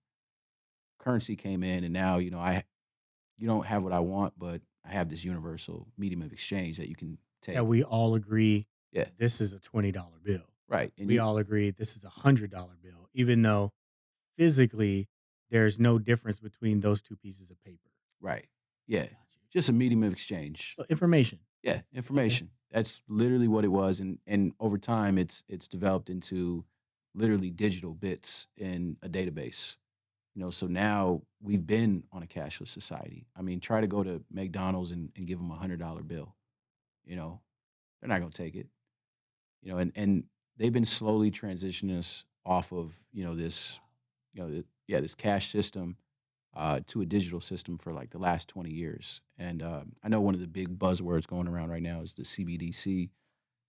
Currency came in, and now, you don't have what I want, but I have this universal medium of exchange that you can That take. we all agree Yeah, this is a $20 bill. right. And We you, all agree this is a $100 bill, even though physically there's no difference between those two pieces of paper. right. Yeah, Got you. just a medium of exchange. So information. Yeah, Okay. information. That's literally what it was, and over time, it's developed into literally digital bits in a database. So now we've been on a cashless society. I mean, try to go to McDonald's and give them $100 bill. You know, they're not going to take it. And they've been slowly transitioning us off of this, yeah, this cash system to a digital system for like the last 20 years. And I know one of the big buzzwords going around right now is the CBDC, the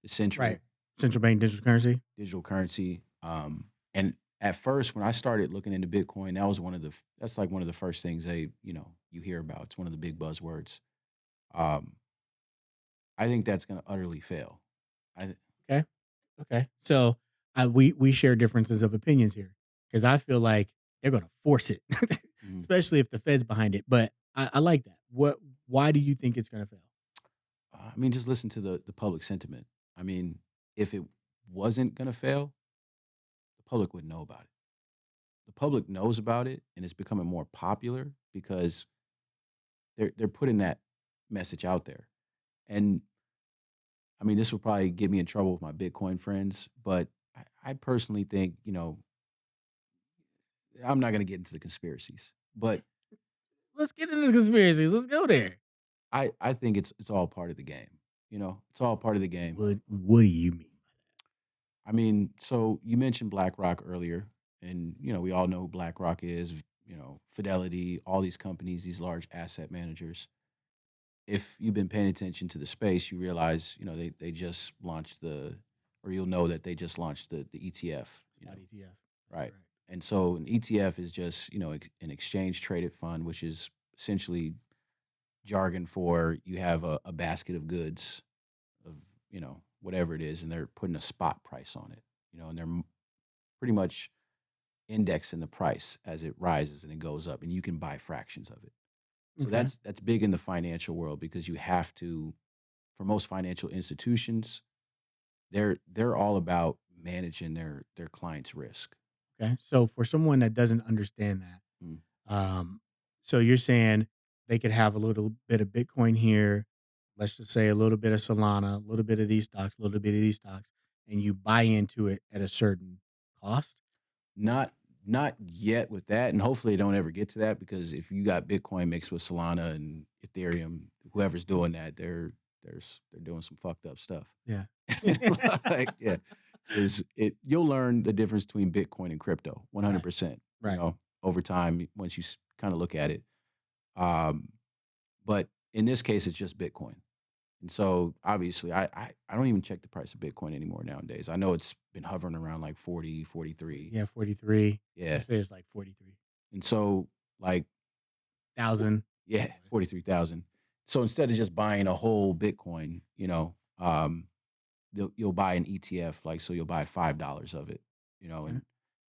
Right. central Central bank digital currency. digital currency. And at first, when I started looking into Bitcoin, that's like one of the first things you hear about. It's one of the big buzzwords. Um, I think that's going to utterly fail. I Okay. Okay. So we share differences of opinions here because I feel like they're going to force it, mhm. especially if the Fed's behind it. But I like that. What? Why do you think it's going to fail? I mean, just listen to the public sentiment. I mean, if it wasn't going to fail, the public would know about it. The public knows about it, and it's becoming more popular because they're putting that message out there. And I mean, this will probably get me in trouble with my Bitcoin friends, but I personally think, I'm not going to get into the conspiracies, but Let's get into conspiracies. Let's go there. I think it's all part of the game. It's all part of the game. What do you mean? I mean, so you mentioned BlackRock earlier, and we all know who BlackRock is. Fidelity, all these companies, these large asset managers. If you've been paying attention to the space, you realize they just launched or you'll know that they just launched the ETF. Spot ETF. That's Right. correct. And so an ETF is just, an exchange traded fund, which is essentially jargon for you have a basket of goods of, whatever it is, and they're putting a spot price on it, and they're pretty much indexing the price as it rises and it goes up, and you can buy fractions of it. So Okay. that's big in the financial world because you have to, for most financial institutions, they're all about managing their clients' risk. Okay. So for someone that doesn't understand that, Mm. Um, so you're saying they could have a little bit of Bitcoin here, let's just say a little bit of Solana, a little bit of these stocks, a little bit of these stocks, and you buy into it at a certain cost. Not Not yet with that, and hopefully they don't ever get to that because if you got Bitcoin mixed with Solana and Ethereum, whoever's doing that, they're doing some fucked up stuff. Yeah. Like, yeah, is it you'll learn the difference between Bitcoin and crypto Right. 100%, Right. over time once you kind of look at it. Um, but in this case, it's just Bitcoin. And so obviously I don't even check the price of Bitcoin anymore nowadays. I know it's been hovering around like 40, 43. Yeah, 43. Yeah. Yesterday was like 43,000. And so like yeah, Anyway. 43,000. So instead of just buying a whole Bitcoin, you'll buy an ETF, like so you'll buy $5 of it, Okay. and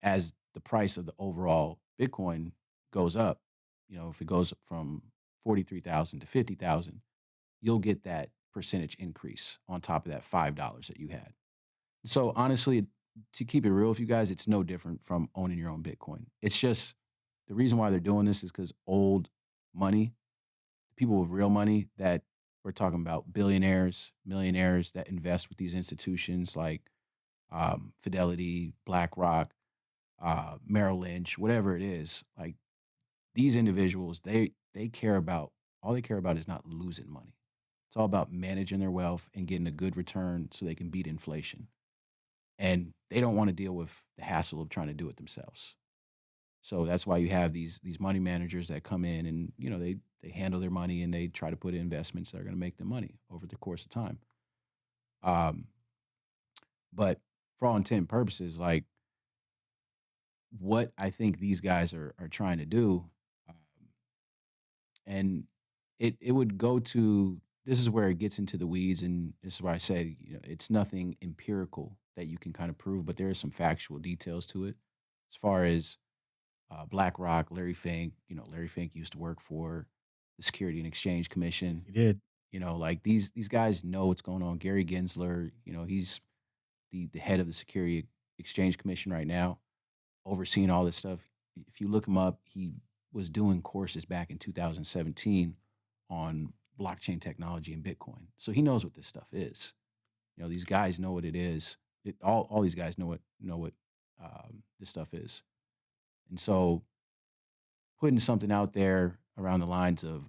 as the price of the overall Bitcoin goes up, if it goes up from 43,000 to 50,000, you'll get that percentage increase on top of that $5 that you had. So honestly, to keep it real with you guys, it's no different from owning your own Bitcoin. It's just the reason why they're doing this is because old money, people with real money that we're talking about billionaires, millionaires that invest with these institutions like Fidelity, BlackRock, Merrill Lynch, whatever it is. Like these individuals, they care about all they care about is not losing money. It's all about managing their wealth and getting a good return so they can beat inflation. And they don't want to deal with the hassle of trying to do it themselves. So that's why you have these money managers that come in and they handle their money and they try to put in investments that are going to make them money over the course of time. Um, but for all intent and purposes, like what I think these guys are trying to do, um, and it would go to this is where it gets into the weeds, and this is why I say it's nothing empirical that you can kind of prove, but there are some factual details to it as far as BlackRock, Larry Fink. Larry Fink used to work for the Security and Exchange Yes, Commission. he did. Like these guys know what's going on. Gary Gensler, he's the head of the Security Exchange Commission right now, overseeing all this stuff. If you look him up, he was doing courses back in 2017 on blockchain technology and Bitcoin. So he knows what this stuff is. These guys know what it is. All these guys know what this stuff is. And so putting something out there around the lines of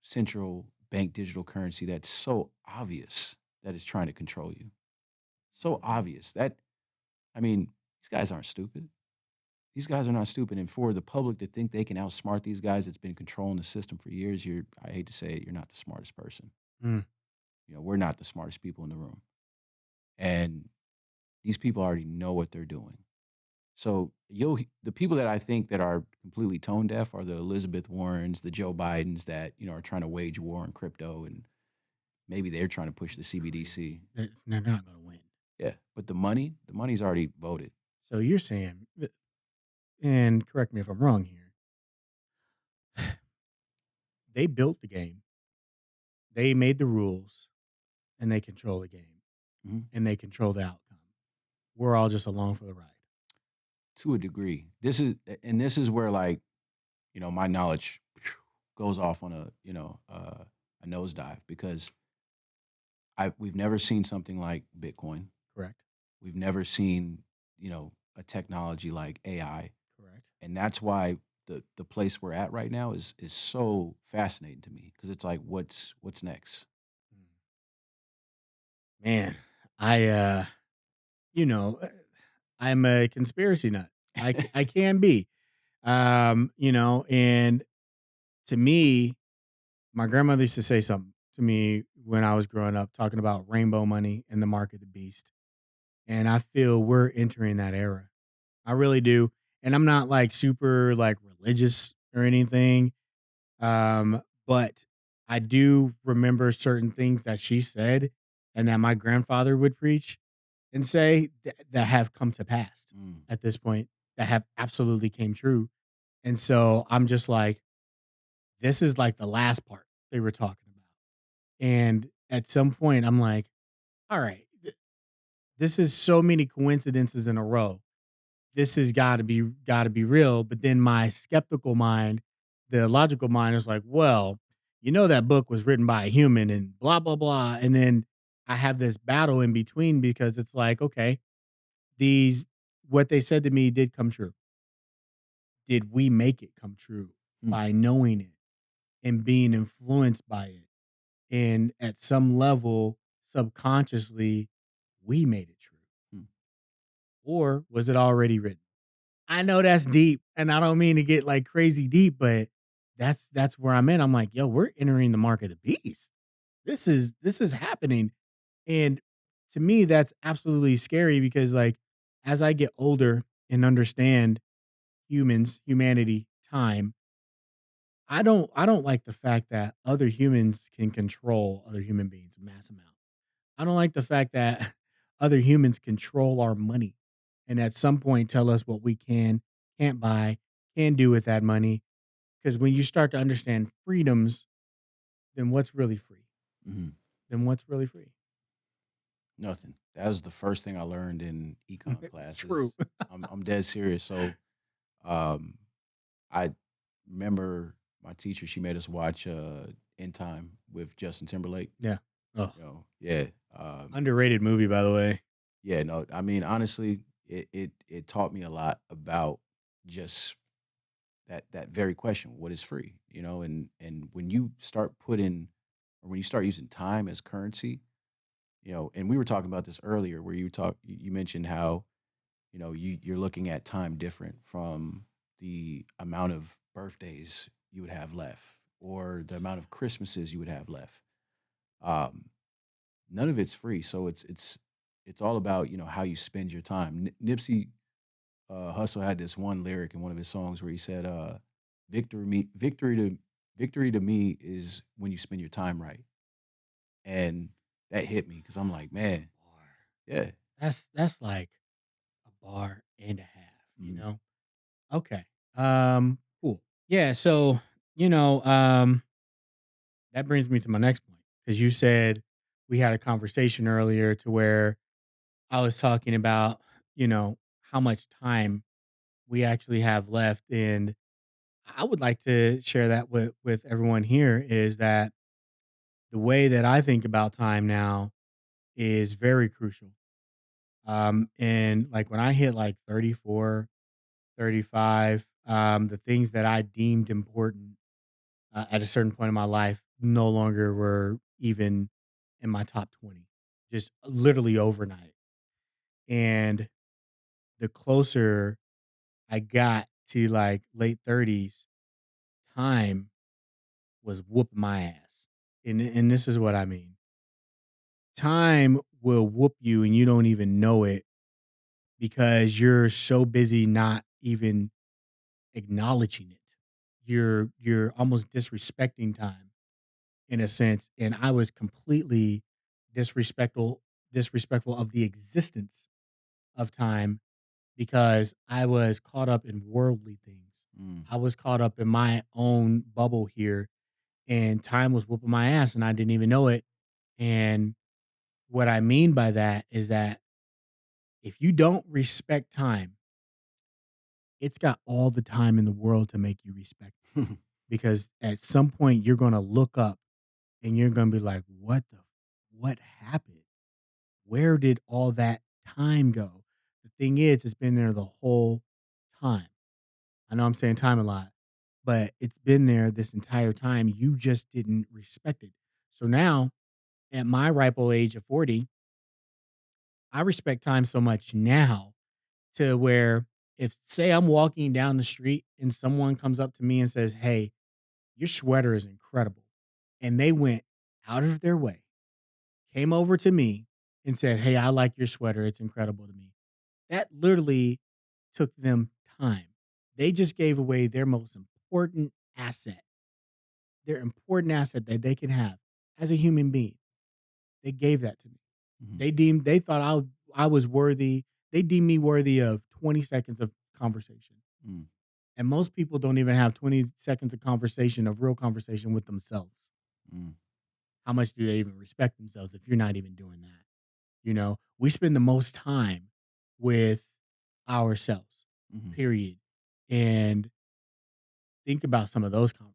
central bank digital currency that's so obvious that it's trying to control you. So obvious that I mean, these guys aren't stupid. These guys are not stupid. And for the public to think they can outsmart these guys that's been controlling the system for years, I hate to say it, you're not the smartest person. Mm. We're not the smartest people in the room. And these people already know what they're doing. So the people that I think that are completely tone deaf are the Elizabeth Warrens, the Joe Bidens that, are trying to wage war on crypto and maybe they're trying to push the Crazy. CBDC. They're not going to win. Yeah. But the money's already voted. So you're saying, and correct me if I'm wrong here, they built the game, they made the rules, and they control the game, Mhm. and they control the outcome. We're all just along for the ride. To a degree. This is where like, my knowledge goes off on a nosedive because we've never seen something like Bitcoin. Correct. We've never seen, a technology like AI. Correct. And that's why the place we're at right now is so fascinating to me because it's like what's next? Man, I, you know, uh, I'm a conspiracy nut. I can be, and to me, my grandmother used to say something to me when I was growing up, talking about rainbow money and the mark of the beast. And I feel we're entering that era. I really do. And I'm not like super like religious or anything. But I do remember certain things that she said and that my grandfather would preach and say that have come to pass Mm. at this point, that have absolutely came true. And so I'm just like, this is like the last part they were talking about. And at some point, I'm like, all right, this is so many coincidences in a row. This has got to be real. But then my skeptical mind, the logical mind is like, well, that book was written by a human and blah blah blah. And then I have this battle in between because it's like, okay, these what they said to me did come true. Did we make it come true Mm, by knowing it and being influenced by it? And at some level, subconsciously, we made it true. mm. Or was it already written? I know that's deep, and I don't mean to get like crazy deep, but that's where I'm at. I'm like, yo, we're entering the mark of the beast. This is happening. And to me, that's absolutely scary because like as I get older and understand humanity, time, I don't like the fact that other humans can control other human beings a mass amount. I don't like the fact that other humans control our money and at some point tell us what we can't buy, can do with that money. Because when you start to understand freedoms, then what's really free? Mhm. Then what's really free? Nothing. That was the first thing I learned in econ True. classes. I'm dead serious. So, um, I remember my teacher, she made us watch, In Time with Justin Timberlake, Yeah. Oh, yeah, underrated movie, by the way. yeah, no, I mean, honestly, it taught me a lot about just that very question, what is free? And when you start putting or when you start using time as currency, and we were talking about this earlier where you mentioned how, you're looking at time different from the amount of birthdays you would have left or the amount of Christmases you would have left. Um, None of it's free, so it's all about how you spend your time. Nipsey Hussle had this one lyric in one of his songs where he said, victory to me is when you spend your time right," and that hit me because I'm like, That's man, a bar. yeah, That's like a bar and a half, you mhm, know? Okay. Cool. Yeah, so, you know, that brings me to my next point because you said we had a conversation earlier to where I was talking about, how much time we actually have left. And I would like to share that with everyone here is that the way that I think about time now is very crucial. And like when I hit like 34, 35, the things that I deemed important at a certain point in my life no longer were even in my top 20, just literally overnight. And the closer I got to like late 30s, time was whooping my ass. And this is what I mean. Time will whoop you and you don't even know it because you're so busy not even acknowledging it. You're almost disrespecting time in a sense, and I was completely disrespectful of the existence of time because I was caught up in worldly things. mm, I was caught up in my own bubble here, and time was whooping my ass, and I didn't even know it. And what I mean by that is that if you don't respect time, it's got all the time in the world to make you respect it. Because at some point you're gonna look up and you're gonna be like, what happened? Where did all that time go? The thing is, it's been there the whole time. I know I'm saying time a lot, but it's been there this entire time. You just didn't respect it. So now, at my ripe old age of 40, I respect time so much now to where if, say, I'm walking down the street and someone comes up to me and says, "Hey, your sweater is incredible," and they went out of their way, came over to me and said, "Hey, I like your sweater. It's incredible to me." That literally took them time. They just gave away asset, their important asset that they can have as a human being. They gave that to me. mhm, They thought I was worthy. They deemed me worthy of 20 seconds of conversation. mm, And most people don't even have 20 seconds of conversation, of real conversation with themselves. mm, How much do they even respect themselves if you're not even doing that? We spend the most time with ourselves, mhm, period. And think about some of those conversations.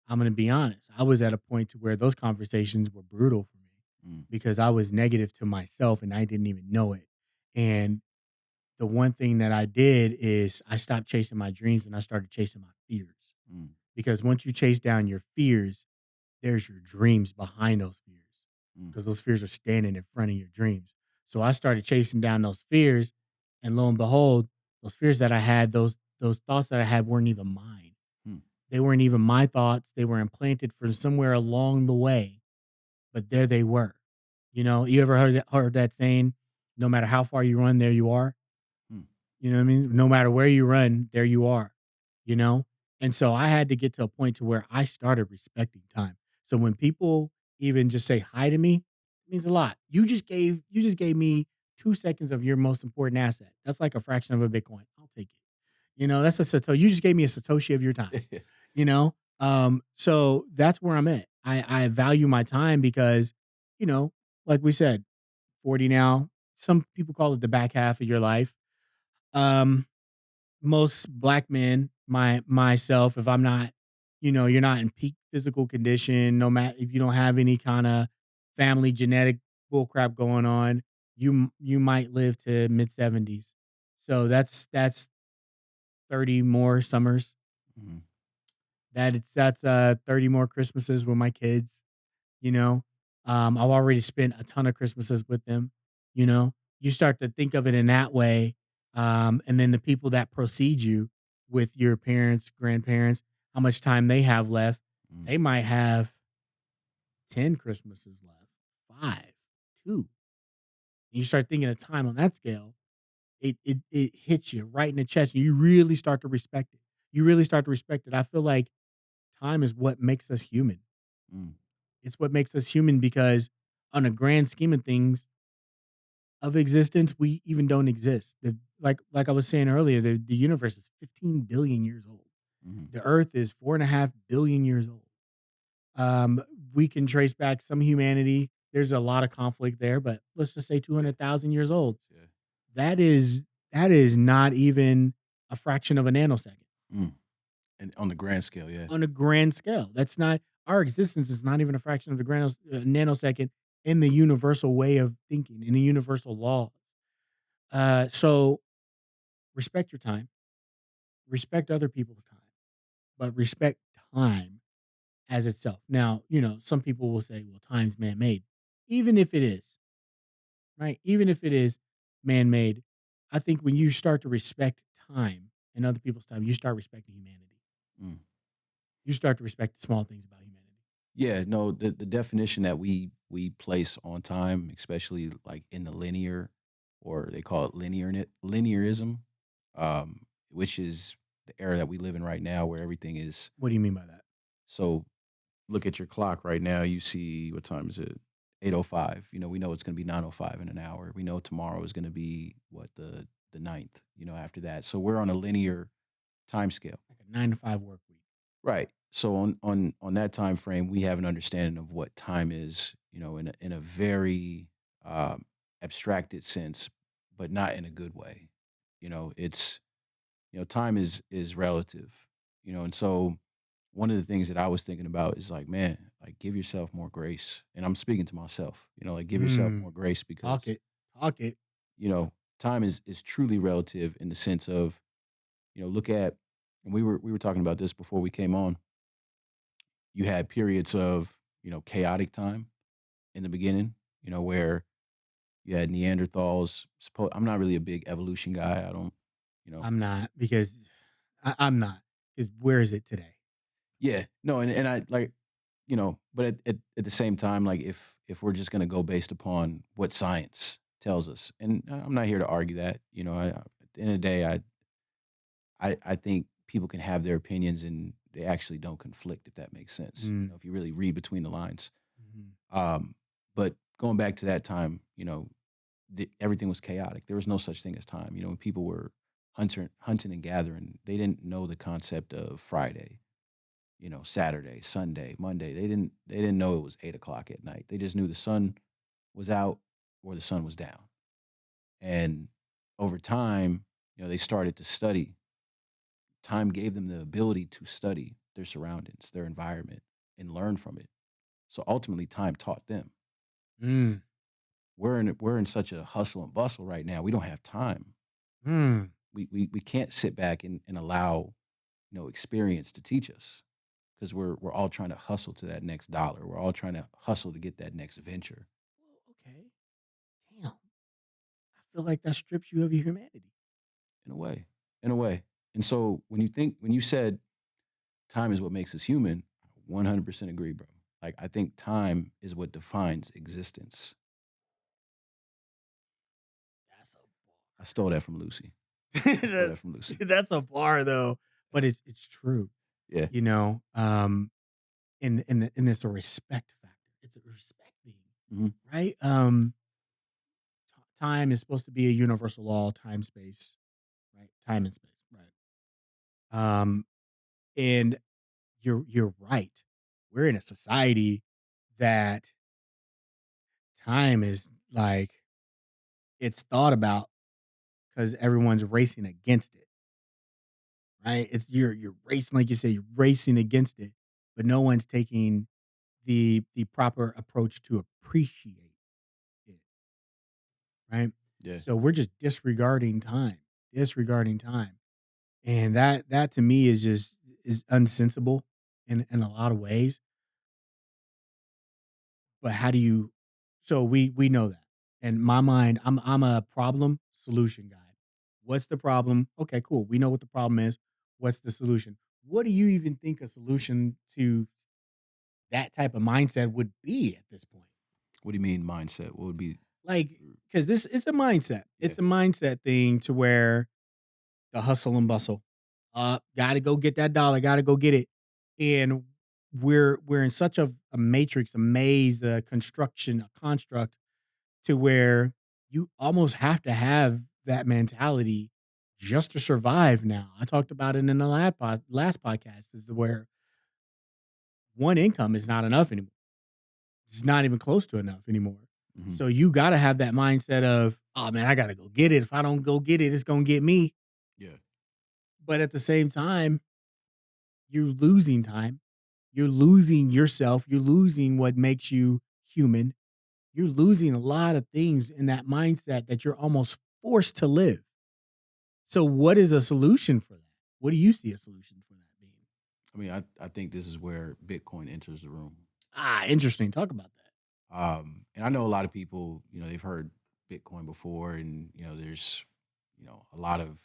I'm going to be honest. I was at a point to where those conversations were brutal for me mm, because I was negative to myself and I didn't even know it. And the one thing that I did is I stopped chasing my dreams and I started chasing my fears. Mm, Because once you chase down your fears, there's your dreams behind those fears. mm, Because those fears are standing in front of your dreams. So I started chasing down those fears, and lo and behold, those fears that I had, those thoughts that I had weren't even mine. mm. They weren't even my thoughts. They were implanted from somewhere along the way, but there they were. You ever heard that saying, no matter how far you run, there you are? Mm, You know what I mean? No matter where you run, there you are, you know? And so I had to get to a point to where I started respecting time. So when people even just say hi to me, it means a lot. You just gave me 2 seconds of your most important asset. That's like a fraction of a Bitcoin. I'll take it. That's a Satoshi. You just gave me a Satoshi of your time, you know? So that's where I'm at. I value my time because, you know, like we said, 40 now. Some people call it the back half of your life. Um, Most black men, myself, if I'm not, you're not in peak physical condition, no matter if you don't have any kind of family genetic bullcrap going on, you might live to mid 70s. So that's 30 more summers. mhm, That's 30 more Christmases with my kids. you know? I've already spent a ton of Christmases with them, you know? You start to think of it in that way. And then the people that precede you with your parents, grandparents, how much time they have left, mm, they might have 10 Christmases left, five, two. And you start thinking of time on that scale, it hits you right in the chest. And you really start to respect it. You really start to respect it. I feel like time is what makes us human. mm, It's what makes us human because on a grand scheme of things of existence, we even don't exist. Like I was saying earlier, the universe is 15 billion years old. mhm. The Earth is 4.5 billion years old. Um, we can trace back some humanity. There's a lot of conflict there, but let's just say Yeah, 200,000 years old. yeah. That is not even a fraction of a nanosecond Mm. And on the grand scale, yeah. on a grand scale. That's not our existence is not even a fraction of the nanosecond in the universal way of thinking, in the universal laws. So respect your time, respect other people's time, but respect time as itself. Now, some people will say, well, time's man made. Even if it is, right? Even if it is man made, I think when you start to respect time and other people's time, you start respecting humanity. Mm. You start to respect the small things about humanity. Yeah, no, the definition that we place on time, especially like in the linear, or they call it linearism, which is the era that we live in right now, where everything is What do you mean by that? so. Look at your clock right now. You see what time is it? 8:05. We know it's going to be 9:05 in an hour. We know tomorrow is going to be what the ninth. After that. So we're on a linear time scale. Like a 9 to 5 work week. Right. So on that time frame, we have an understanding of what time is, in a very um, abstracted sense, but not in a good way. It's time is relative. And so one of the things that I was thinking about is like, man, like give yourself more grace. And I'm speaking to myself, like give yourself Mm, more grace talk because it. Talk it. time is truly relative in the sense of look at, and we were talking about this before we came on. You had periods of, chaotic time in the beginning, where you had Neanderthals. I'm not really a big evolution guy. I don't, you know, I'm not because I'm not. Because where is it today? yeah, no, and I like, but at the same time, like if we're just gonna go based upon what science tells us, and I'm not here to argue that, at the end of the day, I think people can have their opinions and they actually don't conflict, if that makes sense. Mm, If you really read between the lines. mhm. Um, but going back to that time, everything was chaotic. There was no such thing as time. When people were hunting and gathering, they didn't know the concept of Friday, Saturday, Sunday, Monday. They didn't know it was 8 o'clock at night. They just knew the sun was out or the sun was down. And over time, they started to study. Time gave them the ability to study their surroundings, their environment, and learn from it. So ultimately, time taught them. Mm, We're in such a hustle and bustle right now. We don't have time. Mm. We can't sit back and allow, experience to teach us because we're all trying to hustle to that next dollar. We're all trying to hustle to get that next venture Well, okay. Damn. I feel like that strips you of your humanity. in a way. In a way. And so when you said time is what makes us human, I 100% agree, bro. Like I think time is what defines existence. That's a I stole that from Lucy. bar. I stole that from Lucy. That's a bar though, but it's true. Yeah. You know, and it's a respect factor. It's a respect thing, Mhm. right? Time is supposed to be a universal law, time, space, right? Time and space, right? Um, and you're right. We're in a society that time is like it's thought about because everyone's racing against it, right? It's you're racing, like you say, you're racing against it, but no one's taking the proper approach to appreciate it, right? Yeah. So we're just disregarding time. And that to me is just is unsensible in a lot of ways. But how do you so we know that. In my mind, I'm a problem solution guy. What's the problem? Okay, cool. We know what the problem is. What's the solution? What do you even think a solution to that type of mindset would be at this point? What do you mean mindset? What would be Like, because this it's a mindset. yeah. It's a mindset thing to where the hustle and bustle. Gotta go get that dollar, gotta go get it. And we're in such a matrix, a maze, a construction, a construct to where you almost have to have that mentality just to survive now. I talked about it in the last podcast, is where one income is not enough anymore. It's not even close to enough anymore. Mhm. So you gotta have that mindset of, oh man, I gotta go get it. If I don't go get it, it's gonna get me. Yeah. But at the same time, you're losing time. You're losing yourself. You're losing what makes you human. You're losing a lot of things in that mindset that you're almost forced to live. So, what is a solution for that? What do you see a solution for that being? I mean, I think this is where Bitcoin enters the room. Ah, interesting. Talk about that. And I know a lot of people, they've heard Bitcoin before, and there's, a lot of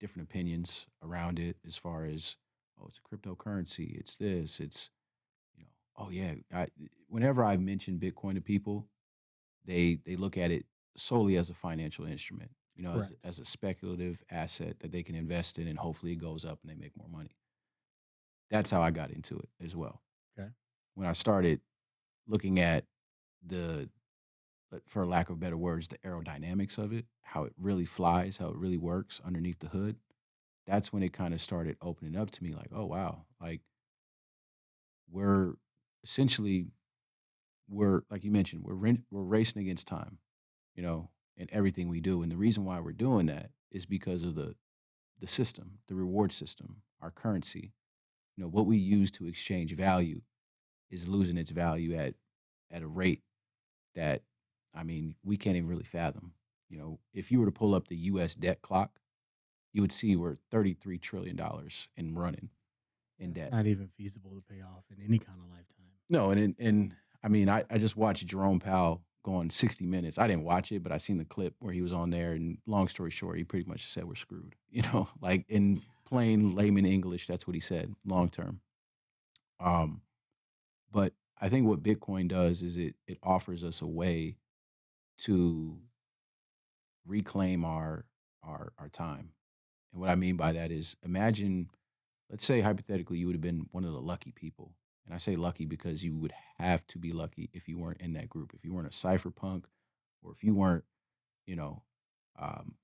different opinions around it as far as, oh, it's a cryptocurrency, it's this, it's, oh yeah. Whenever I mention Bitcoin to people, they look at it solely as a financial instrument, Correct. as a speculative asset that they can invest in, and hopefully it goes up and they make more money. That's how I got into it as well. Okay. When I started looking at the for lack of better words, the aerodynamics of it, how it really flies, how it really works underneath the hood, that's when it kind of started opening up to me like, oh wow, like we're essentially we're like you mentioned, we're racing against time, in everything we do. And the reason why we're doing that is because of the system, the reward system, our currency. What we use to exchange value is losing its value at a rate that, I mean, we can't even really fathom. If you were to pull up the US debt clock, you would see we're $33 trillion in running in That's debt. not even feasible to pay off in any kind of lifetime. No, and I mean, I just watched Jerome Powell go on 60 Minutes. I didn't watch it, but I seen the clip where he was on there. And long story short, he pretty much said we're screwed. Like in plain layman English, that's what he said. Long term. Um, but I think what Bitcoin does is it offers us a way to reclaim our time. And what I mean by that is imagine, let's say hypothetically you would have been one of the lucky people. And I say lucky because you would have to be lucky if you weren't in that group. If you weren't a cypherpunk, or if you weren't, you know,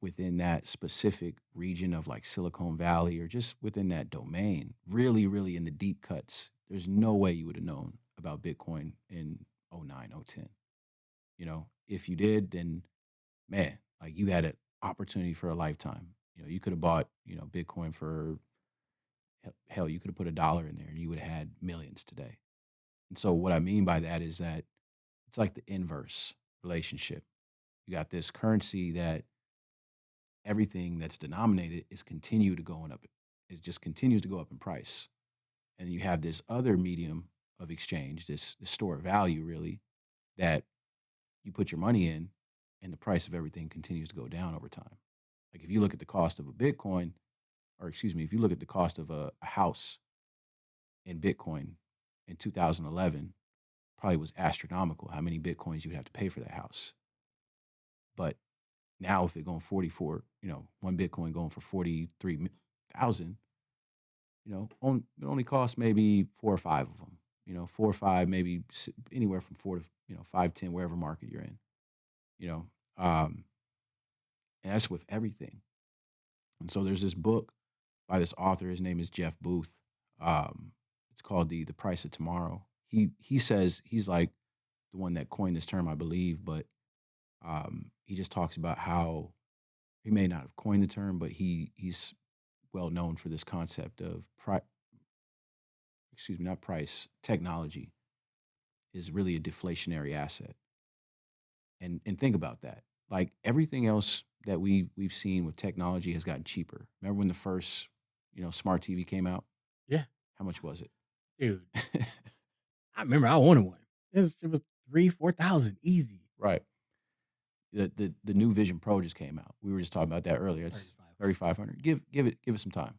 within that specific region of like Silicon Valley, or just within that domain, really, really in the deep cuts, there's no way you would have known about Bitcoin in '09, '10. If you did, then man, like you had an opportunity for a lifetime. You could have bought, Bitcoin for hell, you could have put $1 in there and you would have had millions today. And so what I mean by that is that it's like the inverse relationship. You got this currency that everything that's denominated is continue to going up. It just continues to go up in price. And you have this other medium of exchange, this store of value really, that you put your money in and the price of everything continues to go down over time. Like if you look at the cost of a Bitcoin, or excuse me, if you look at the cost of a house in Bitcoin in 2011, probably was astronomical how many Bitcoins you would have to pay for that house. But now if it going 44, one Bitcoin going for 43,000, it only costs maybe four or five of them. Four or five, maybe anywhere from four to 5, 10, wherever market you're in. You know, um, and that's with everything. And so there's this book by this author. His name is Jeff Booth. It's called the Price of Tomorrow. He says he's like the one that coined this term, I believe, but he just talks about how he may not have coined the term, but he's well known for this concept of excuse me, not price, technology is really a deflationary asset. And think about that. Like everything else that we've seen with technology has gotten cheaper. Remember when the first, smart TV came out? Yeah, How much was it? dude. I remember I wanted one. It was 3,000-4,000 easy. Right. The new Vision Pro just came out. We were just talking about that earlier. It's 3,500. Give it some time.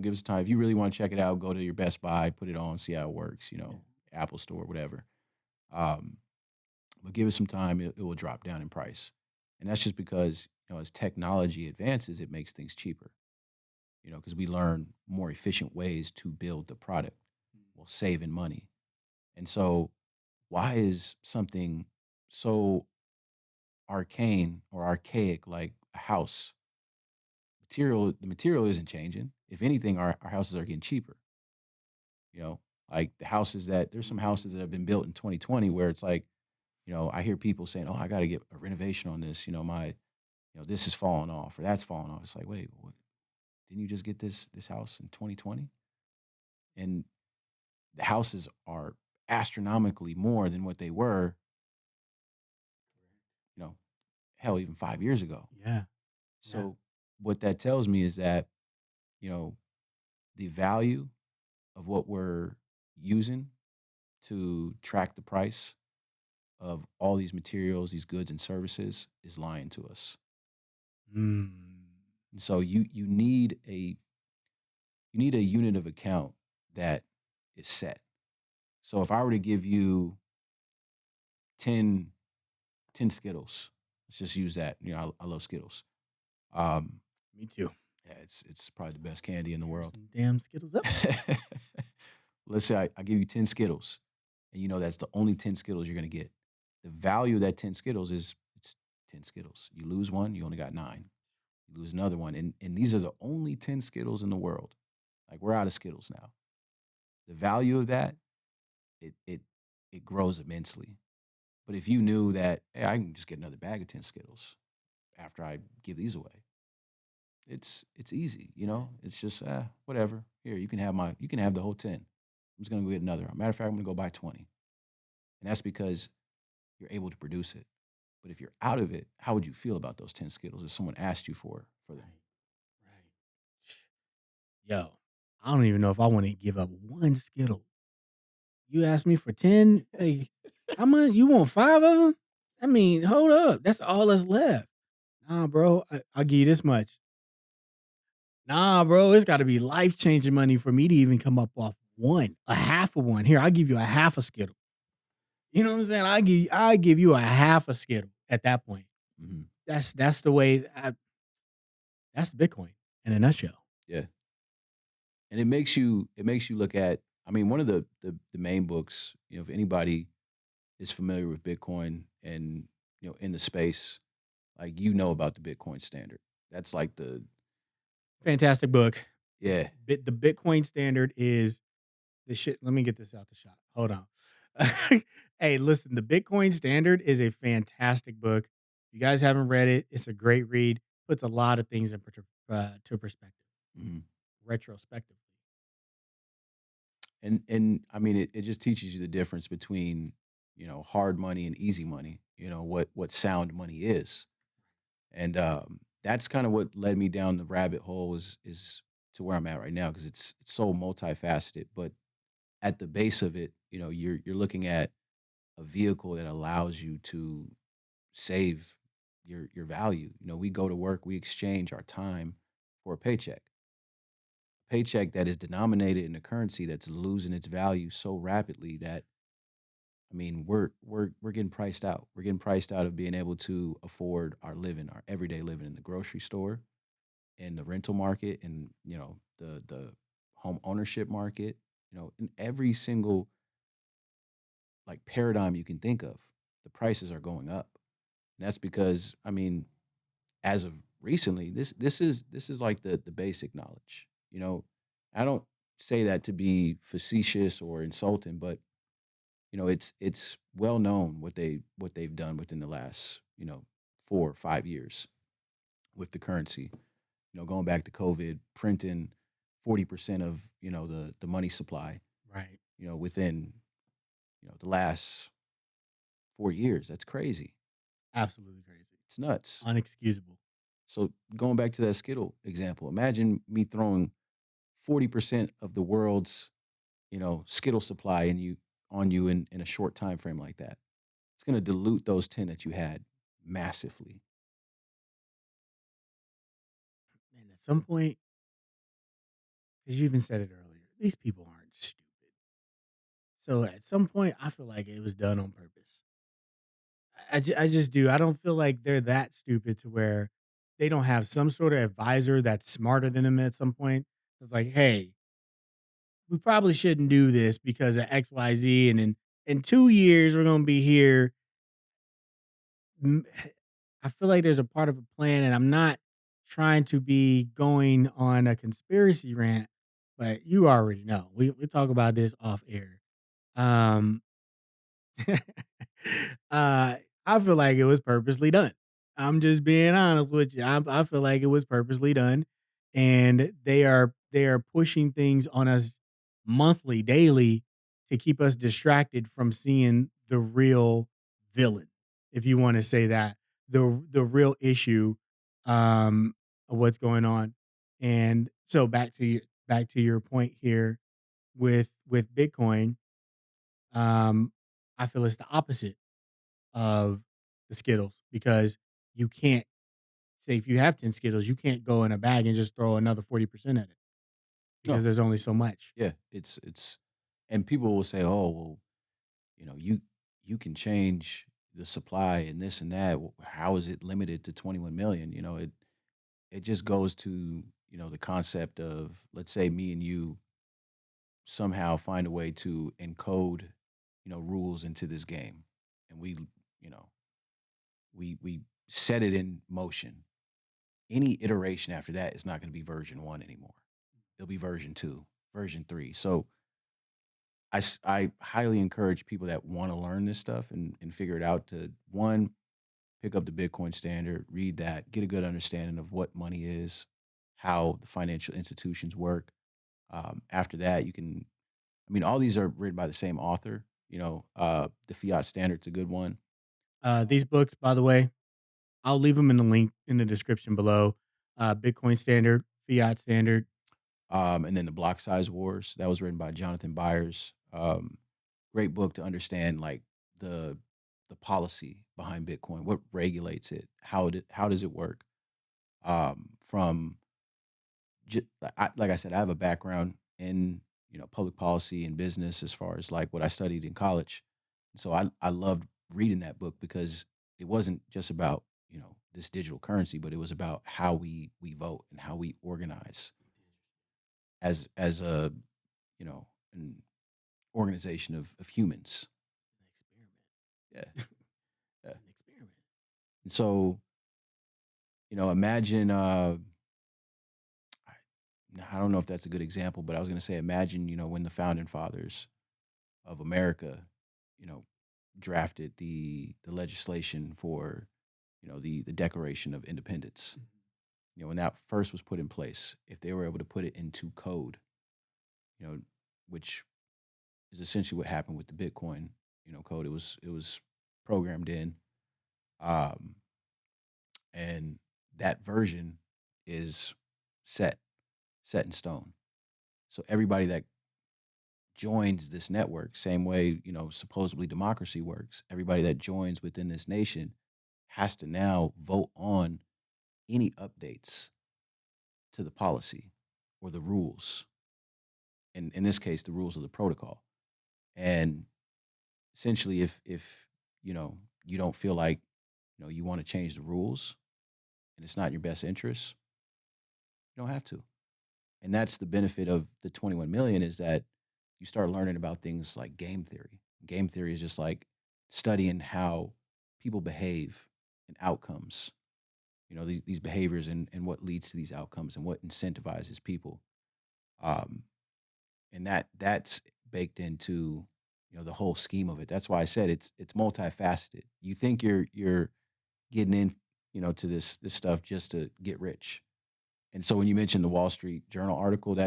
Give it some time. If you really want to check it out, go to your Best Buy, put it on, see how it works. Apple Store, whatever. But give it some time. It will drop down in price, and that's just because as technology advances, it makes things cheaper. Because we learn more efficient ways to build the product while saving money. And so, why is something so arcane or archaic like a house the material isn't changing? If anything, our houses are getting cheaper. you know like the houses that there's some houses that have been built in 2020 where it's like, I hear people saying, oh, I got to get a renovation on this, my this is falling off or that's falling off. It's like, wait, what? Didn't you just get this house in 2020? And the houses are astronomically more than what they were, you know hell, even 5 years ago. Yeah. Yeah. So what that tells me is that, you know, the value of what we're using to track the price of all these materials, these goods and services is lying to us. Mm. And so you need a unit of account that is set. So if I were to give you 10, 10 Skittles, let's just use that. I love Skittles. Um, Me too. yeah, it's probably the best candy in the Tear world. some damn Skittles up. Let's say I give you 10 Skittles, and that's the only 10 Skittles you're going to get. The value of that 10 Skittles is it's 10 Skittles. You lose one, you only got nine. You lose another one. And these are the only 10 Skittles in the world. Like we're out of Skittles now. The value of that, it grows immensely. But if you knew that, hey, I can just get another bag of 10 Skittles after I give these away, it's easy. It's just whatever. Here, you can have the whole 10. I'm just gonna go get another. Matter of fact, I'm gonna go buy 20. And that's because you're able to produce it. But if you're out of it, how would you feel about those 10 Skittles if someone asked you for them? Right. Yo, I don't even know if I want to give up one Skittle. You asked me for 10. Like, how much? You want 5 of them? I mean, hold up. That's all that's left. Nah, bro. I'll give you this much. Nah, bro. It's got to be life changing money for me to even come up off one, a half of one. Here, I'll give you a half a Skittle. You know what I'm saying? I give you a half a Skittle at that point. Mhm. That's the way. That's the Bitcoin in a nutshell. Yeah. And it makes you look at, I mean, one of the main books, if anybody is familiar with Bitcoin and in the space, like about the Bitcoin standard. That's like the Fantastic book. yeah. The Bitcoin standard is the shit. Let me get this out the shot. Hold on. Hey, listen, the Bitcoin standard is a fantastic book. If you guys haven't read it, it's a great read. Puts a lot of things to perspective, Mhm. retrospectively. And I mean it just teaches you the difference between, hard money and easy money, what sound money is. And that's kind of what led me down the rabbit hole is to where I'm at right now because it's so multifaceted. But at the base of it, you're looking at a vehicle that allows you to save your value. We go to work, we exchange our time for a paycheck that is denominated in a currency that's losing its value so rapidly that I mean, we're getting priced out. We're getting priced out of being able to afford our living, our everyday living in the grocery store, in the rental market, and the home ownership market. In every single like paradigm you can think of, the prices are going up. And that's because I mean, as of recently, this is like the basic knowledge. I don't say that to be facetious or insulting, but it's well known what they've done within the last 4 or 5 years with the currency. Going back to COVID, printing 40% of the money supply. Right. Within the last 4 years. That's crazy. Absolutely crazy. It's nuts. Unexcusable. So going back to that Skittle example, imagine me throwing 40% of the world's Skittle supply on you in a short time frame like that. It's gonna dilute those 10 that you had massively. And at some point, because you even said it earlier, these people aren't stupid. So at some point, I feel like it was done on purpose. I just do. I don't feel like they're that stupid to where they don't have some sort of advisor that's smarter than them at some point. It's like, hey, we probably shouldn't do this because of XYZ. And in 2 years, we're going to be here. M- I feel like there's a part of a plan, and I'm not trying to be going on a conspiracy rant, but you already know. We talk about this off air. Um, uh, I feel like it was purposely done. I'm just being honest with you. I feel like it was purposely done, and they are pushing things on us monthly, daily to keep us distracted from seeing the real villain, if you want to say that the real issue of what's going on. And so back to your point here with Bitcoin, um, I feel it's the opposite of the Skittles because you can't say if you have 10 Skittles, you can't go in a bag and just throw another 40% at it because No, there's only so much. yeah, it's and people will say, "Oh, well, you can change the supply and this and that. How is it limited to 21 million?" It just goes to, the concept of, let's say me and you somehow find a way to encode, rules into this game, and you know, we set it in motion. Any iteration after that is not going to be version 1 anymore. It'll be version 2, version 3. So I highly encourage people that want to learn this stuff and figure it out to one, pick up the Bitcoin standard, read that, get a good understanding of what money is, how the financial institutions work. After that, you can, I mean, all these are written by the same author. The Fiat Standard's a good one. These books, by the way, I'll leave them in the link in the description below. Bitcoin Standard, Fiat Standard. And then the Block Size Wars, that was written by Jonathan Byers. Great book to understand like the the policy behind Bitcoin, what regulates it, how does it work. From like I said, I have a background in public policy and business as far as like what I studied in college. So I loved reading that book because it wasn't just about this digital currency, but it was about how we vote and how we organize as a an organization of humans. An experiment. Yeah, yeah. It's an experiment. And so imagine. I, I don't know if that's a good example, but I was going to say, imagine when the founding fathers of America, you know, drafted the legislation for the Declaration of Independence. When that first was put in place, if they were able to put it into code, you know, which is essentially what happened with the Bitcoin, code. It was programmed in, um, and that version is set, set in stone. So everybody that joins this network, same way, supposedly democracy works, everybody that joins within this nation has to now vote on any updates to the policy or the rules. And in this case, the rules of the protocol. And essentially, if you don't feel like you want to change the rules and it's not in your best interest, you don't have to. And that's the benefit of the 21 million is that you start learning about things like game theory. Game theory is just like studying how people behave and outcomes, these behaviors and what leads to these outcomes and what incentivizes people. Um, and that's baked into the whole scheme of it. That's why I said it's multifaceted. You think you're getting in, to this stuff just to get rich. And so when you mentioned the Wall Street Journal article,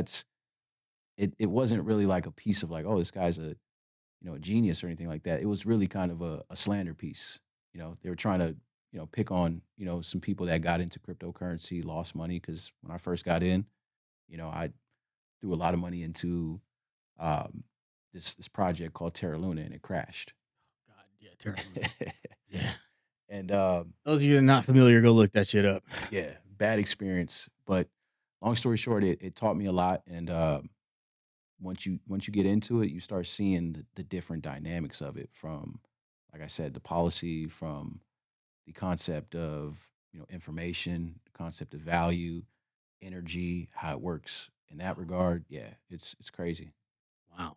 it wasn't really like a piece of like, oh, this guy's a genius or anything like that. It was really kind of a slander piece. They were trying to, pick on, some people that got into cryptocurrency, lost money. Cause when I first got in, I threw a lot of money into um, this project called Terra Luna and it crashed. God, yeah, terrible. Yeah. And Those of you that are not familiar, go look that shit up. yeah, bad experience. But long story short, it taught me a lot. And once you get into it, you start seeing the different dynamics of it from, like I said, the policy, from the concept of information, the concept of value, energy, how it works in that regard. Yeah, it's crazy. Wow.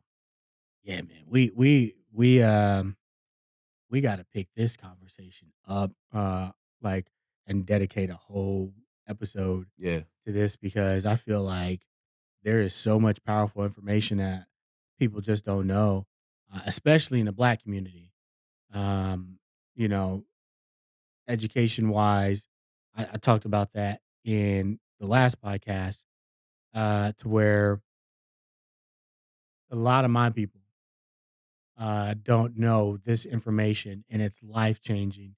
Yeah, man. We got to pick this conversation up, like, and dedicate a whole episode Yeah, to this because I feel like there is so much powerful information that people just don't know, especially in the Black community. Um, you know, education wise, I talked about that in the last podcast, to where a lot of my people don't know this information and it's life changing.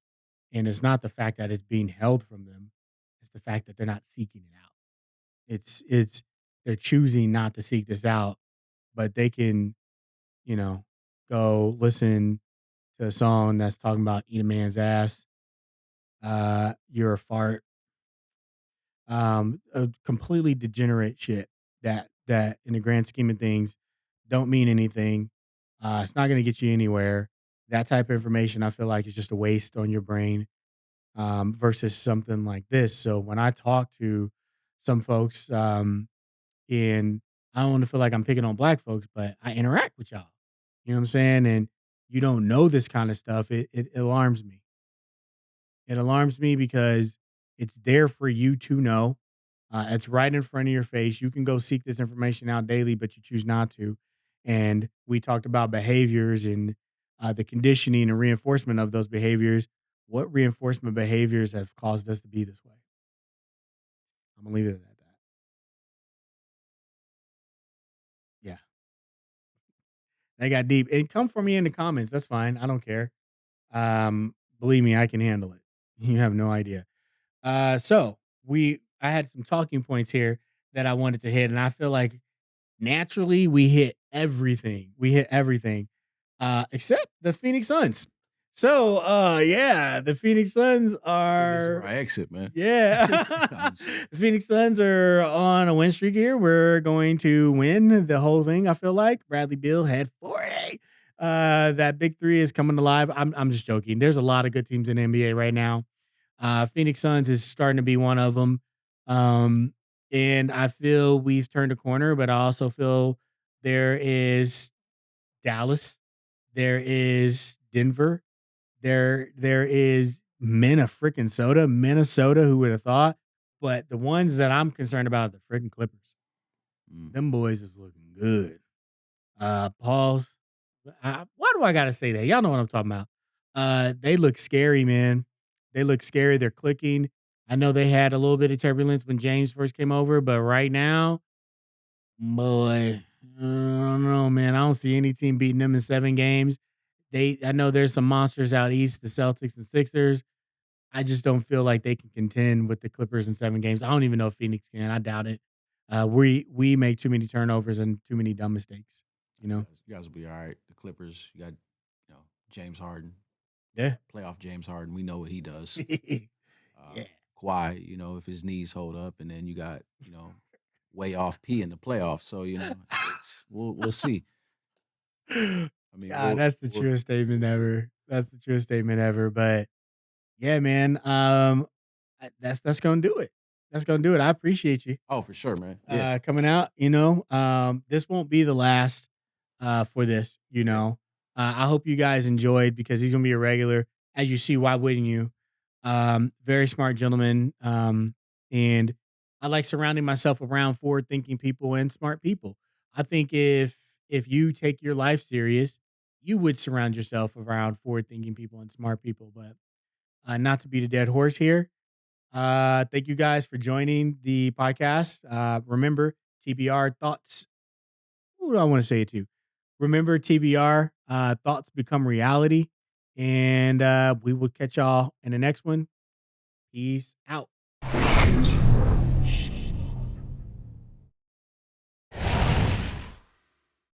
And it's not the fact that it's being held from them; it's the fact that they're not seeking it out. It's they're choosing not to seek this out, but they can, you know, go listen to a song that's talking about eat a man's ass, you're a fart, a completely degenerate shit that in the grand scheme of things don't mean anything. It's not going to get you anywhere. That type of information, I feel like, is just a waste on your brain, versus something like this. So when I talk to some folks, and I don't want to feel like I'm picking on black folks, but I interact with y'all. You know what I'm saying? And you don't know this kind of stuff. It alarms me. It alarms me because it's there for you to know. It's right in front of your face. You can go seek this information out daily, but you choose not to. And we talked about behaviors and the conditioning and reinforcement of those behaviors. What reinforcement behaviors have caused us to be this way? I'm gonna leave it at that. Yeah, that got deep. And come for me in the comments. That's fine. I don't care. Believe me, I can handle it. You have no idea. So I had some talking points here that I wanted to hit, and I feel like naturally we hit everything. We hit everything, except the Phoenix Suns. So, yeah, the Phoenix Suns this is where are I exit, man. yeah. I'm just- The Phoenix Suns are on a win streak here. We're going to win the whole thing. I feel like Bradley Beal had 40. That big three is coming alive. I'm just joking. There's a lot of good teams in the NBA right now. Phoenix Suns is starting to be one of them. Um, and I feel we've turned a corner, but I also feel there is Dallas, there is Denver, there is Minnesota. Who would have thought? But the ones that I'm concerned about are the freaking Clippers. mm, Them boys is looking good. Pause. Why do I gotta say that? Y'all know what I'm talking about. They look scary, man. They look scary. They're clicking. I know they had a little bit of turbulence when James first came over, but right now, boy, I don't know, man. I don't see any team beating them in 7 games. I know there's some monsters out east, the Celtics and Sixers. I just don't feel like they can contend with the Clippers in 7 games. I don't even know if Phoenix can. I doubt it. We make too many turnovers and too many dumb mistakes, you know? You guys will be all right. The Clippers, you got James Harden, Yeah. playoff James Harden. We know what he does. Uh, Yeah. Kawhi, if his knees hold up, and then you got way off P in the playoffs. So we'll see. I mean, God, that's the truest statement ever. That's the truest statement ever. But yeah, man, that's gonna do it. That's gonna do it. I appreciate you oh, for sure, man. Yeah, coming out. This won't be the last for this. yeah. I hope you guys enjoyed because he's gonna be a regular. As you see, why wouldn't you? Very smart gentleman. And I like surrounding myself around forward thinking people and smart people. I think if you take your life serious, you would surround yourself around forward thinking people and smart people. But not to beat a dead horse here. Thank you guys for joining the podcast. Remember TBR thoughts. Who do I want to say it to? Remember TBR thoughts become reality, and we will catch y'all in the next one. Peace out.